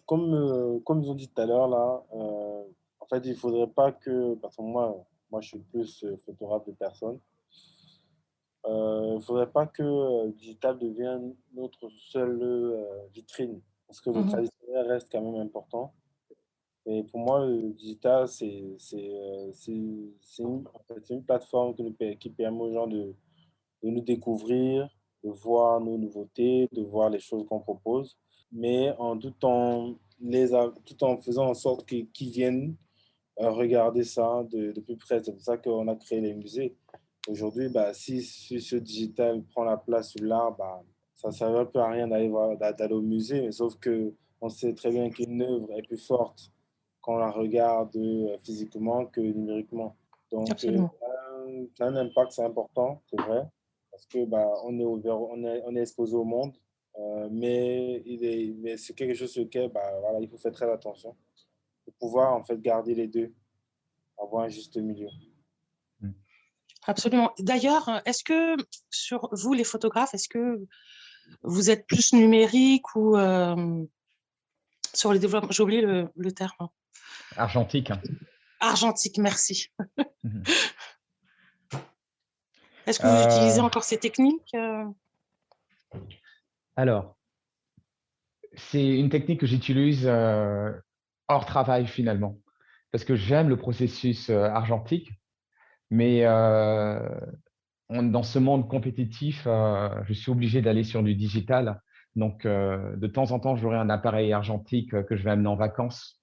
comme ils ont dit tout à l'heure, là, en fait, il ne faudrait pas que, parce que moi, je suis plus photographe de personnes, il ne faudrait pas que le digital devienne notre seule vitrine, parce que le Mhm. traditionnel reste quand même important. Et pour moi, le digital, en fait, c'est une plateforme qui permet aux gens de nous découvrir, de voir nos nouveautés, de voir les choses qu'on propose, mais tout en faisant en sorte qu'ils viennent regarder ça de plus près. C'est pour ça qu'on a créé les musées. Aujourd'hui, bah, si ce digital prend la place sur l'art, bah, ça ne servait un peu à rien d'aller au musée, mais sauf que on sait très bien qu'une œuvre est plus forte quand on la regarde physiquement que numériquement. Donc, Absolument. ça a un impact, c'est important, c'est vrai, parce que bah, on est exposé au monde, mais c'est quelque chose sur lequel bah, voilà, il faut faire très attention pour pouvoir en fait garder les deux, avoir un juste milieu. Mm. Absolument. D'ailleurs, est-ce que sur vous, les photographes, est-ce que vous êtes plus numérique ou sur le développement, j'ai oublié le terme. Argentique. Hein. Argentique, merci. Mhm. Est-ce que vous utilisez Euh, encore ces techniques alors, c'est une technique que j'utilise hors travail finalement, parce que j'aime le processus argentique, mais dans ce monde compétitif, je suis obligé d'aller sur du digital. Donc, de temps en temps, j'aurai un appareil argentique que je vais amener en vacances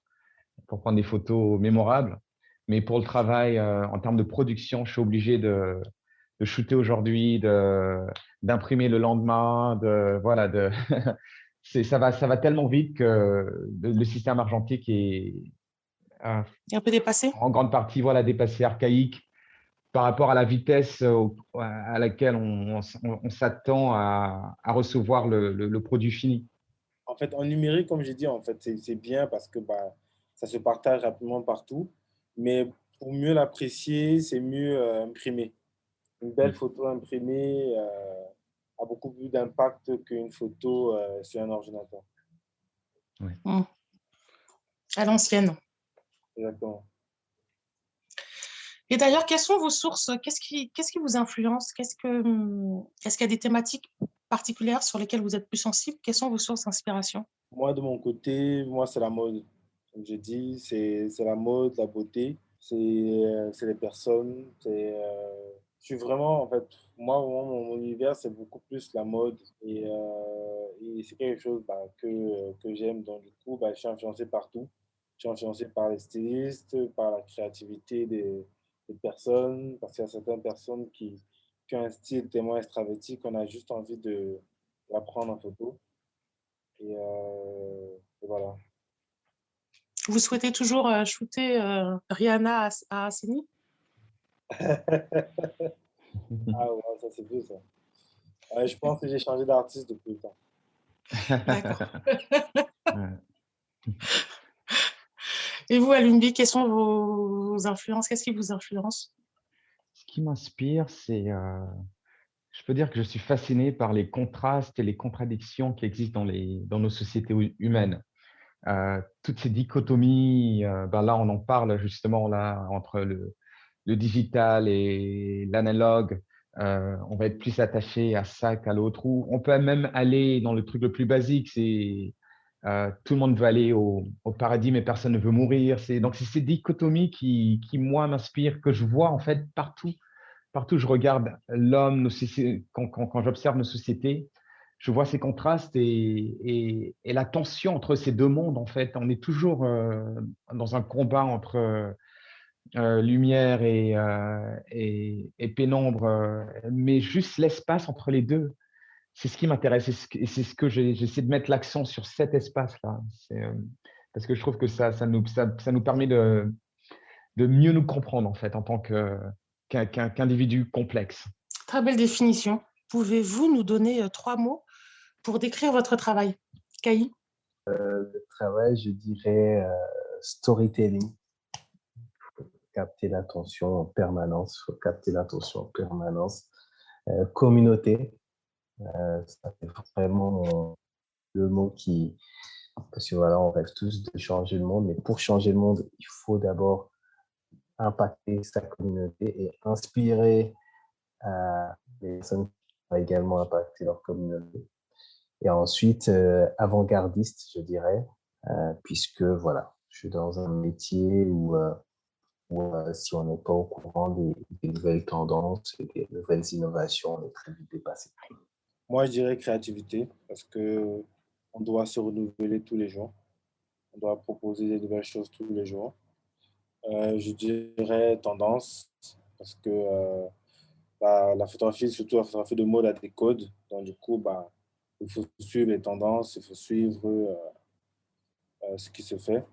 pour prendre des photos mémorables. Mais pour le travail, en termes de production, je suis obligé de shooter aujourd'hui, d'imprimer le lendemain, voilà, ça va tellement vite que le système argentique est euh, un peu dépassées? en grande partie voilà, dépassé, archaïque par rapport à la vitesse à laquelle on s'attend à recevoir le produit fini. En fait, en numérique, comme j'ai dit, en fait, c'est bien parce que bah, ça se partage rapidement partout. Mais pour mieux l'apprécier, c'est mieux imprimer. Une belle Mm. photo imprimée a beaucoup plus d'impact qu'une photo sur un ordinateur. Ouais. À l'ancienne. Exactement. Et d'ailleurs, quelles sont vos sources? Qu'est-ce qui vous influence? Est-ce qu'il y a des thématiques particulières sur lesquelles vous êtes plus sensible? Quelles sont vos sources d'inspiration? Moi, de mon côté, moi, c'est la mode. Comme j'ai dit, c'est la mode, la beauté, c'est les personnes. Je suis vraiment, en fait, mon univers, c'est beaucoup plus la mode. Et c'est quelque chose bah, que j'aime. Donc, du coup, bah, je suis influencé partout. Je suis influencé par les stylistes, par la créativité des personnes, parce qu'il y a certaines personnes qui ont un style tellement extraverti qu'on a juste envie de la prendre en photo. Et voilà. Vous souhaitez toujours shooter Rihanna à Assini? Ah ouais, ça c'est beau ça. Je pense que j'ai changé d'artiste depuis le temps. D'accord. Ouais. Et vous, Alumbi, quelles sont vos influences? Qu'est-ce qui vous influence? Ce qui m'inspire, je peux dire que je suis fasciné par les contrastes et les contradictions qui existent dans nos sociétés humaines. Toutes ces dichotomies, ben là, on en parle justement là entre le digital et l'analogue. On va être plus attaché à ça qu'à l'autre. Ou on peut même aller dans le truc le plus basique, c'est tout le monde veut aller au paradis, mais personne ne veut mourir. Donc, c'est ces dichotomies qui moi, m'inspirent, que je vois en fait partout. Partout où je regarde l'homme, quand j'observe nos sociétés, je vois ces contrastes et la tension entre ces deux mondes, en fait. On est toujours dans un combat entre lumière et pénombre, mais juste l'espace entre les deux. C'est ce qui m'intéresse et c'est ce que j'essaie de mettre l'accent sur cet espace-là. Parce que je trouve que ça nous permet de mieux nous comprendre, en fait, en tant qu'individu complexe. Très belle définition. Pouvez-vous nous donner trois mots pour décrire votre travail? Caï? Le travail, je dirais storytelling. Capter l'attention en permanence, faut capter l'attention en permanence. Communauté, ça c'est vraiment le mot qui... Parce que voilà, on rêve tous de changer le monde, mais pour changer le monde, il faut d'abord impacter sa communauté et inspirer les personnes qui vont également impacter leur communauté. Et ensuite, avant-gardiste, je dirais, puisque voilà, je suis dans un métier où si on n'est pas au courant des nouvelles tendances et des nouvelles innovations, on est très vite dépassé. Moi, je dirais créativité parce que on doit se renouveler tous les jours. On doit proposer des nouvelles choses tous les jours. Je dirais tendance parce que la photographie, surtout la photographie de mode, a des codes. Donc, du coup, il faut suivre les tendances, il faut suivre ce qui se fait.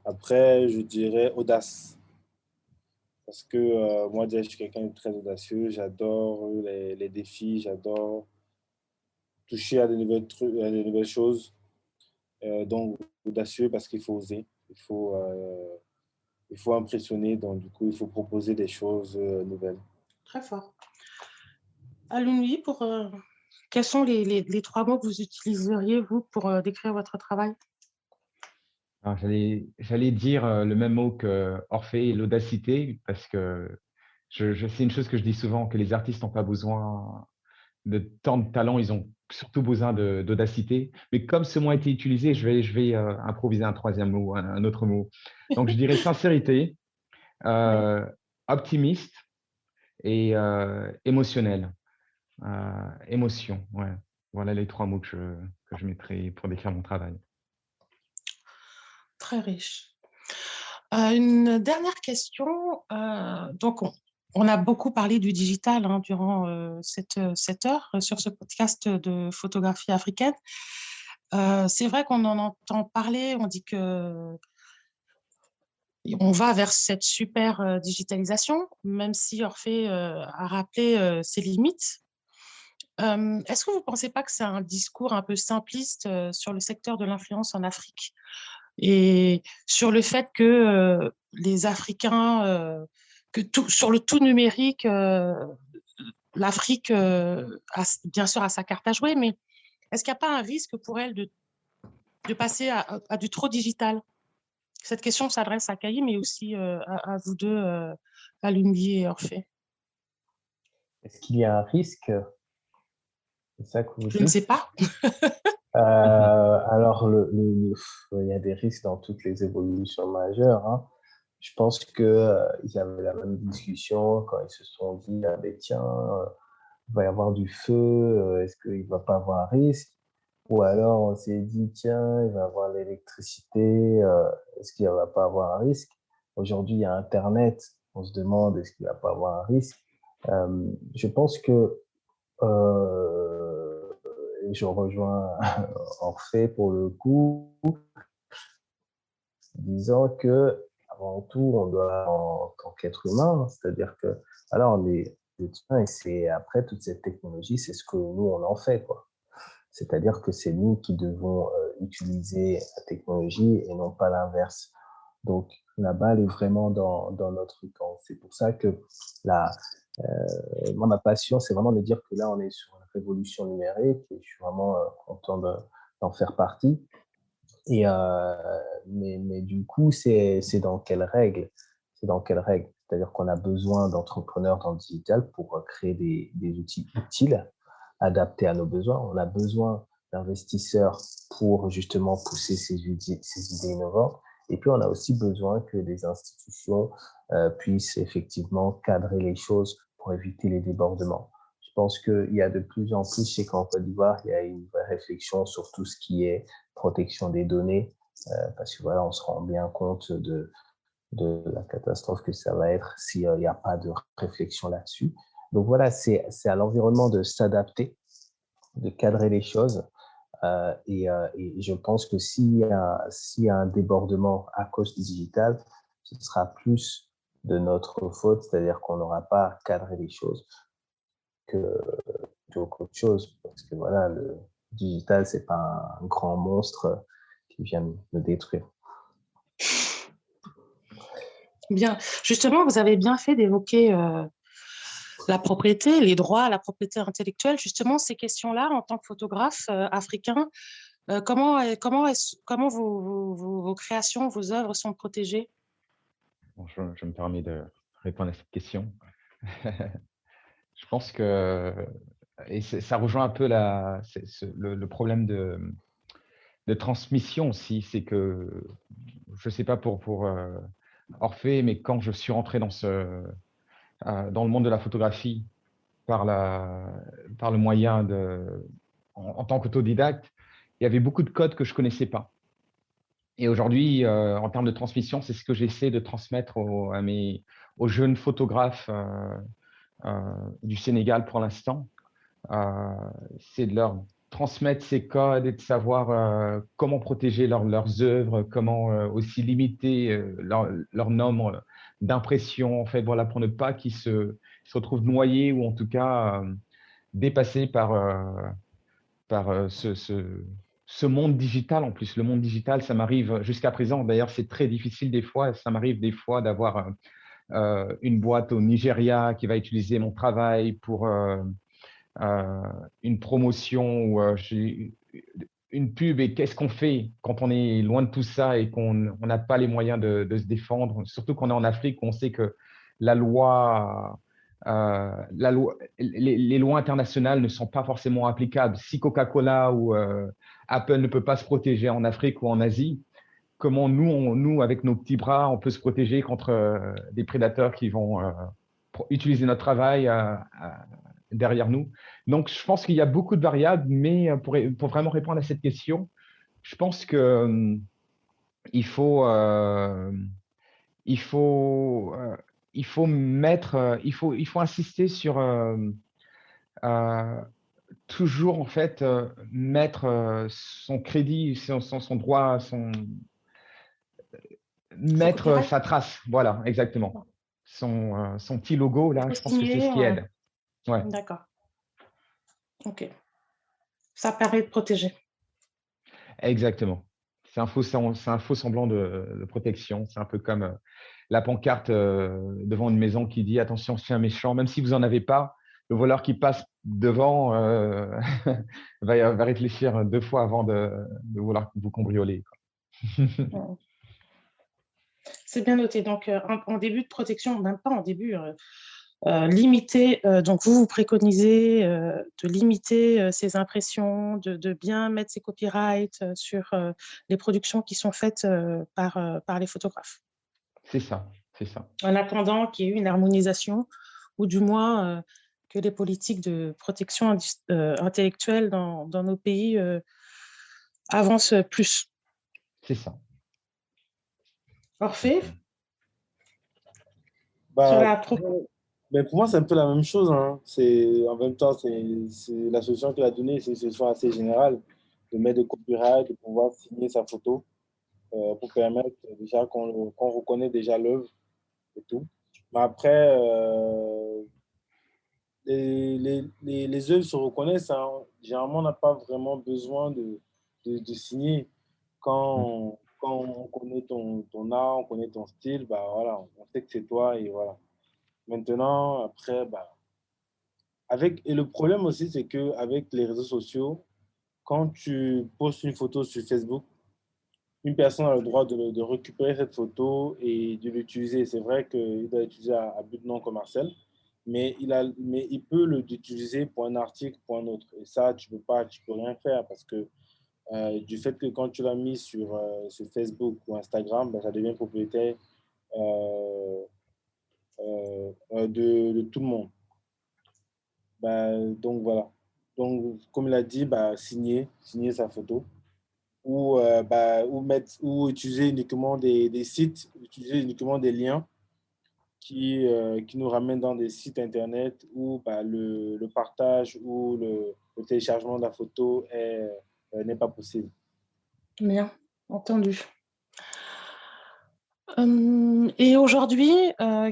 Après, je dirais audace. Parce que moi, déjà, je suis quelqu'un de très audacieux. J'adore les défis, j'adore toucher à des nouvelles, à des nouvelles choses. Donc, audacieux parce qu'il faut oser, il faut impressionner. Donc, du coup, il faut proposer des choses nouvelles. Très fort. Alun, quels sont les 3 mots que vous utiliseriez, vous, pour décrire votre travail? Alors, j'allais dire le même mot que Orphée, l'audacité, parce que c'est une chose que je dis souvent, que les artistes n'ont pas besoin de tant de talent, ils ont surtout besoin d'audacité. Mais comme ce mot a été utilisé, je vais improviser un troisième mot, un autre mot. Donc, je dirais sincérité, optimiste et émotionnel. Émotion, ouais. Voilà les 3 mots que je mettrais pour décrire mon travail. Très riche. Une dernière question. Donc, on a beaucoup parlé du digital durant cette heure sur ce podcast de photographie africaine. C'est vrai qu'on en entend parler, on dit que on va vers cette super digitalisation, même si Orphée a rappelé ses limites. Est-ce que vous ne pensez pas que c'est un discours un peu simpliste sur le secteur de l'influence en Afrique et sur le fait que les Africains, sur le tout numérique, l'Afrique, bien sûr, a sa carte à jouer, mais est-ce qu'il n'y a pas un risque pour elle de passer à du trop digital? Cette question s'adresse à Caïm, mais aussi à vous deux, Alumni et Orphée. Est-ce qu'il y a un risque? C'est ça que vous Je ne dites? sais pas. Alors, il y a des risques dans toutes les évolutions majeures, hein. Je pense qu'ils avaient la même discussion quand ils se sont dit, ah ben tiens, il va y avoir du feu, est-ce qu'il ne va pas avoir un risque? Ou alors on s'est dit, tiens, il va y avoir l'électricité, est-ce qu'il ne va pas avoir un risque? Aujourd'hui, il y a Internet, on se demande, est-ce qu'il ne va pas avoir un risque? Je pense que et je rejoins Orphée pour le coup, disant que avant tout, on doit, en tant qu'être humain, c'est-à-dire que, alors, les humains, et c'est après toute cette technologie, c'est ce que nous, on en fait, quoi. C'est-à-dire que c'est nous qui devons utiliser la technologie et non pas l'inverse. Donc, la balle est vraiment dans notre camp. C'est pour ça que moi, ma passion, c'est vraiment de dire que là, on est sur une révolution numérique et je suis vraiment content d'en faire partie. Et, mais du coup, c'est dans quelles règles? C'est dans quelles règles? C'est-à-dire qu'on a besoin d'entrepreneurs dans le digital pour créer des outils utiles, adaptés à nos besoins. On a besoin d'investisseurs pour justement pousser ces idées innovantes. Et puis, on a aussi besoin que les institutions puissent effectivement cadrer les choses pour éviter les débordements. Je pense qu'il y a de plus en plus, je sais qu'en Côte d'Ivoire, il y a une vraie réflexion sur tout ce qui est protection des données, parce que voilà, on se rend bien compte de la catastrophe que ça va être s'il n'y a pas de réflexion là-dessus. Donc voilà, c'est à l'environnement de s'adapter, de cadrer les choses. Et je pense que s'il y a un débordement à cause du digital, ce sera plus de notre faute, c'est-à-dire qu'on n'aura pas cadré les choses qu'autre chose. Parce que voilà, le digital, ce n'est pas un grand monstre qui vient me détruire. Bien. Justement, vous avez bien fait d'évoquer la propriété, les droits à la propriété intellectuelle. Justement, ces questions-là, en tant que photographe africain, comment vos créations, vos œuvres sont protégées? Bon, je me permets de répondre à cette question. Je pense que, et ça rejoint un peu le problème de transmission aussi, c'est que, je ne sais pas pour Orphée, mais quand je suis rentré dans le monde de la photographie par le moyen en tant qu'autodidacte, il y avait beaucoup de codes que je ne connaissais pas. Et aujourd'hui, en termes de transmission, c'est ce que j'essaie de transmettre aux jeunes photographes du Sénégal pour l'instant. C'est de leur transmettre ces codes et de savoir comment protéger leurs œuvres, comment aussi limiter leur nombre d'impressions, en fait, voilà, pour ne pas qu'ils se retrouvent noyés ou en tout cas dépassés par ce monde digital. En plus, le monde digital, ça m'arrive jusqu'à présent. D'ailleurs, c'est très difficile des fois. Ça m'arrive des fois d'avoir une boîte au Nigeria qui va utiliser mon travail pour une promotion ou une pub. Et qu'est-ce qu'on fait quand on est loin de tout ça et qu'on n'a pas les moyens de se défendre, surtout qu'on est en Afrique, où on sait que la loi, les lois internationales ne sont pas forcément applicables. Si Coca-Cola ou Apple ne peut pas se protéger en Afrique ou en Asie, comment nous, avec nos petits bras, on peut se protéger contre des prédateurs qui vont utiliser notre travail derrière nous. Donc, je pense qu'il y a beaucoup de variables, mais pour vraiment répondre à cette question, je pense que il faut insister sur toujours en fait mettre son crédit, son droit, mettre sa trace. Voilà, exactement. Son petit logo là, je pense que c'est ce qui aide. Ouais. D'accord. Ok. Ça permet de protéger. Exactement. C'est un faux semblant de protection. C'est un peu comme la pancarte devant une maison qui dit « Attention, c'est un méchant ». Même si vous n'en avez pas, le voleur qui passe devant va réfléchir 2 fois avant de vouloir vous cambrioler. C'est bien noté. Donc, en début de protection, même pas en début, limiter, donc vous préconisez de limiter ces impressions, de bien mettre ces copyrights sur les productions qui sont faites par les photographes. C'est ça, c'est ça. En attendant qu'il y ait une harmonisation, ou du moins que les politiques de protection intellectuelle dans nos pays avancent plus. C'est ça. Orphée, Bah, mais pour moi, c'est un peu la même chose. Hein. En même temps, c'est la solution qu'il a donnée, c'est une solution assez générale de mettre des copyrights, de pouvoir signer sa photo pour permettre déjà qu'on reconnaît déjà l'œuvre et tout. Mais après, les œuvres se reconnaissent. Hein. Généralement, on n'a pas vraiment besoin de signer. Quand on connaît ton art, on connaît ton style, bah, voilà, on sait que c'est toi et voilà. Maintenant, après, bah, et le problème aussi, c'est qu'avec les réseaux sociaux, quand tu postes une photo sur Facebook, une personne a le droit de récupérer cette photo et de l'utiliser. C'est vrai qu'il doit l'utiliser à but non commercial, mais il peut l'utiliser pour un article, pour un autre. Et ça, tu peux rien faire parce que du fait que quand tu l'as mis sur Facebook ou Instagram, ben, ça devient propriétaire de tout le monde. Donc voilà. Donc, comme il a dit, signer sa photo ou utiliser uniquement des sites, utiliser uniquement des liens qui nous ramènent dans des sites internet où le partage ou le téléchargement de la photo n'est pas possible. Bien, entendu. Et aujourd'hui,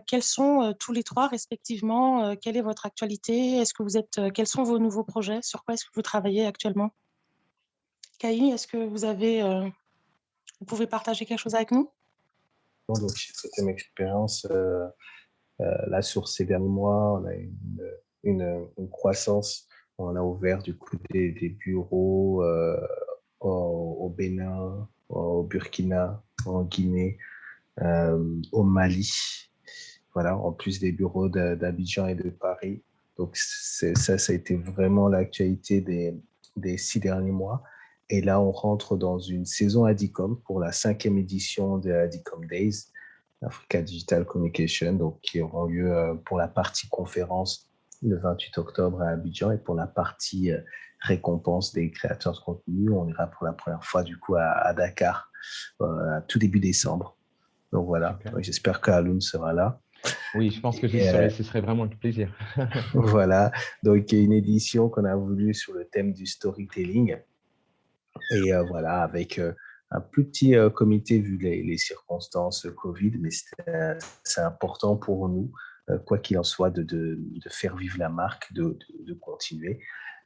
quels sont tous les trois respectivement, quelle est votre actualité? Est-ce que quels sont vos nouveaux projets? Sur quoi est-ce que vous travaillez actuellement? Kai, est-ce que vous pouvez partager quelque chose avec nous? Donc, c'était une expérience Là, sur ces derniers mois, on a une croissance. On a ouvert du coup des bureaux au Bénin, au Burkina, en Guinée, au Mali. Voilà, en plus des bureaux d'Abidjan et de Paris. Donc ça a été vraiment l'actualité des 6 derniers mois. Et là, on rentre dans une saison Adicom pour la 5e édition de Adicom Days, Africa Digital Communication, donc qui auront lieu pour la partie conférence le 28 octobre à Abidjan et pour la partie récompense des créateurs de contenu, on ira pour la première fois du coup à Dakar, à tout début décembre. Donc voilà, Super. j'espère qu'Aloun sera là. Oui, je pense que j'y Et, serai. Ce serait vraiment un plaisir. voilà, donc une édition qu'on a voulu sur le thème du storytelling. Et voilà, avec un plus petit comité vu les circonstances Covid, mais c'est important pour nous, quoi qu'il en soit, de faire vivre la marque, de continuer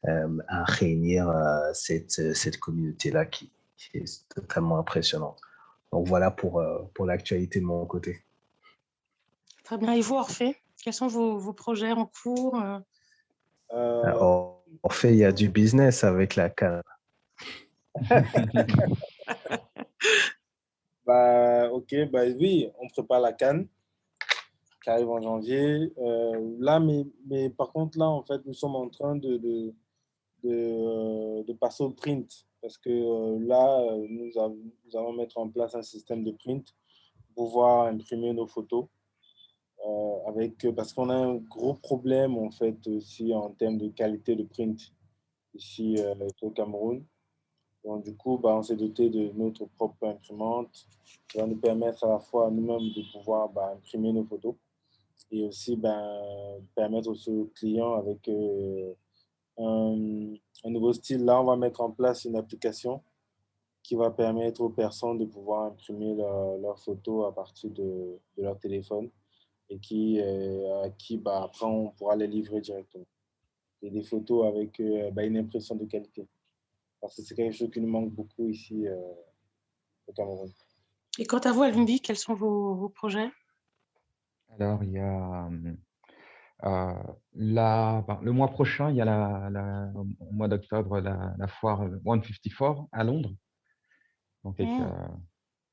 à réunir cette communauté-là qui est totalement impressionnante. Donc voilà pour l'actualité de mon côté. Très bien. Et vous, Orphée, quels sont vos projets en cours? En fait, il y a du business avec la CAN. Ok, oui, on prépare la CAN qui arrive en janvier. Là, mais par contre, là, en fait, nous sommes en train de passer au print parce que là, nous allons mettre en place un système de print pour pouvoir imprimer nos photos. Parce qu'on a un gros problème, en fait, aussi en termes de qualité de print ici au Cameroun. Donc, du coup, on s'est doté de notre propre imprimante qui va nous permettre à la fois à nous-mêmes de pouvoir imprimer nos photos et aussi permettre aux clients avec un nouveau style. Là, on va mettre en place une application qui va permettre aux personnes de pouvoir imprimer leurs photos à partir de leur téléphone et qui après, on pourra les livrer directement. Et des photos avec une impression de qualité. Parce que c'est quelque chose qui nous manque beaucoup ici au Cameroun. Et quant à vous, Alumbi, quels sont vos projets? Alors, il y a le mois prochain, il y a au mois d'octobre la foire 154 à Londres, donc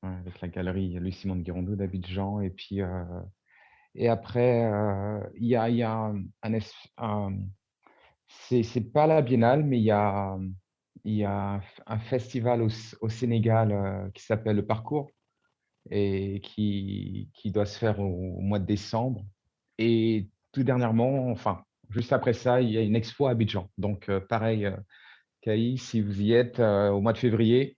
avec la galerie Louis-Simon de Guérondou d'Abidjan. Et puis, et après, il y a c'est pas la Biennale, mais il y a un festival au Sénégal qui s'appelle Le Parcours et qui doit se faire au mois de décembre. Et tout dernièrement, enfin, juste après ça, il y a une expo à Abidjan. Donc, pareil, Kai, si vous y êtes au mois de février,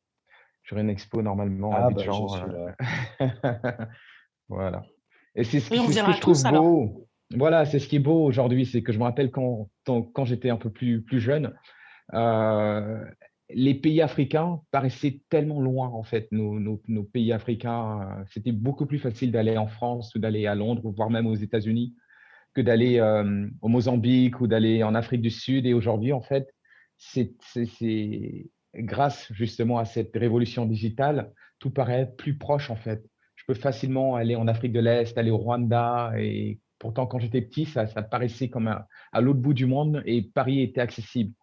j'aurai une expo normalement à Je Abidjan. suis là. Voilà. Et c'est Oui, on ce que viendra je trouve tous alors. beau. Voilà, c'est ce qui est beau aujourd'hui, c'est que je me rappelle quand j'étais un peu plus jeune, les pays africains paraissaient tellement loin, en fait. Nos pays africains, c'était beaucoup plus facile d'aller en France ou d'aller à Londres, voire même aux États-Unis, que d'aller au Mozambique ou d'aller en Afrique du Sud. Et aujourd'hui, en fait, c'est grâce justement à cette révolution digitale, tout paraît plus proche, en fait. Je peux facilement aller en Afrique de l'Est, aller au Rwanda. Et pourtant, quand j'étais petit, ça paraissait comme à l'autre bout du monde et Paris était accessible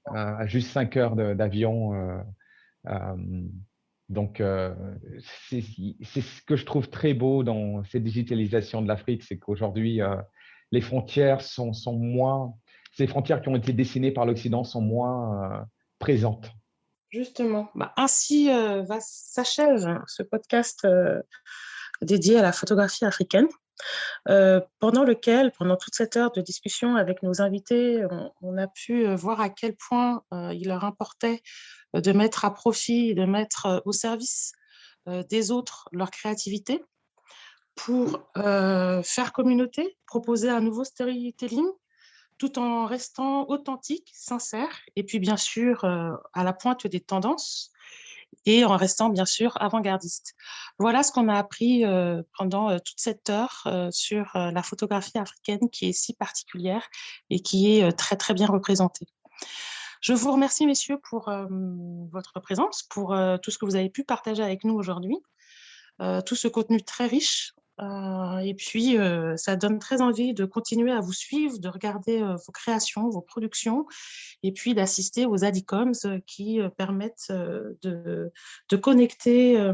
à juste 5 heures d'avion. Donc, c'est ce que je trouve très beau dans cette digitalisation de l'Afrique, c'est qu'aujourd'hui, les frontières sont moins, ces frontières qui ont été dessinées par l'Occident sont moins présentes. Justement. Ainsi s'achève ce podcast dédié à la photographie africaine, pendant toute cette heure de discussion avec nos invités, on a pu voir à quel point il leur importait de mettre à profit, de mettre au service des autres leur créativité pour faire communauté, proposer un nouveau storytelling, tout en restant authentique, sincère, et puis bien sûr à la pointe des tendances et en restant bien sûr avant-gardiste. Voilà ce qu'on a appris pendant toute cette heure sur la photographie africaine qui est si particulière et qui est très très bien représentée. Je vous remercie messieurs pour votre présence, pour tout ce que vous avez pu partager avec nous aujourd'hui, tout ce contenu très riche Et puis, ça donne très envie de continuer à vous suivre, de regarder vos créations, vos productions, et puis d'assister aux Adicoms qui permettent de connecter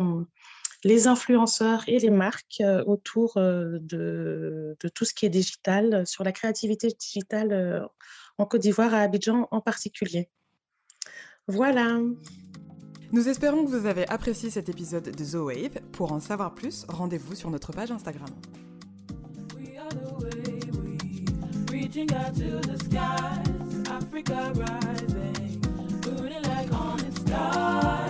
les influenceurs et les marques autour de tout ce qui est digital, sur la créativité digitale en Côte d'Ivoire, à Abidjan en particulier. Voilà. Nous espérons que vous avez apprécié cet épisode de ZoWave. Pour en savoir plus, rendez-vous sur notre page Instagram. We are the way we reaching out to the skies, Africa rising, burning like on its stars.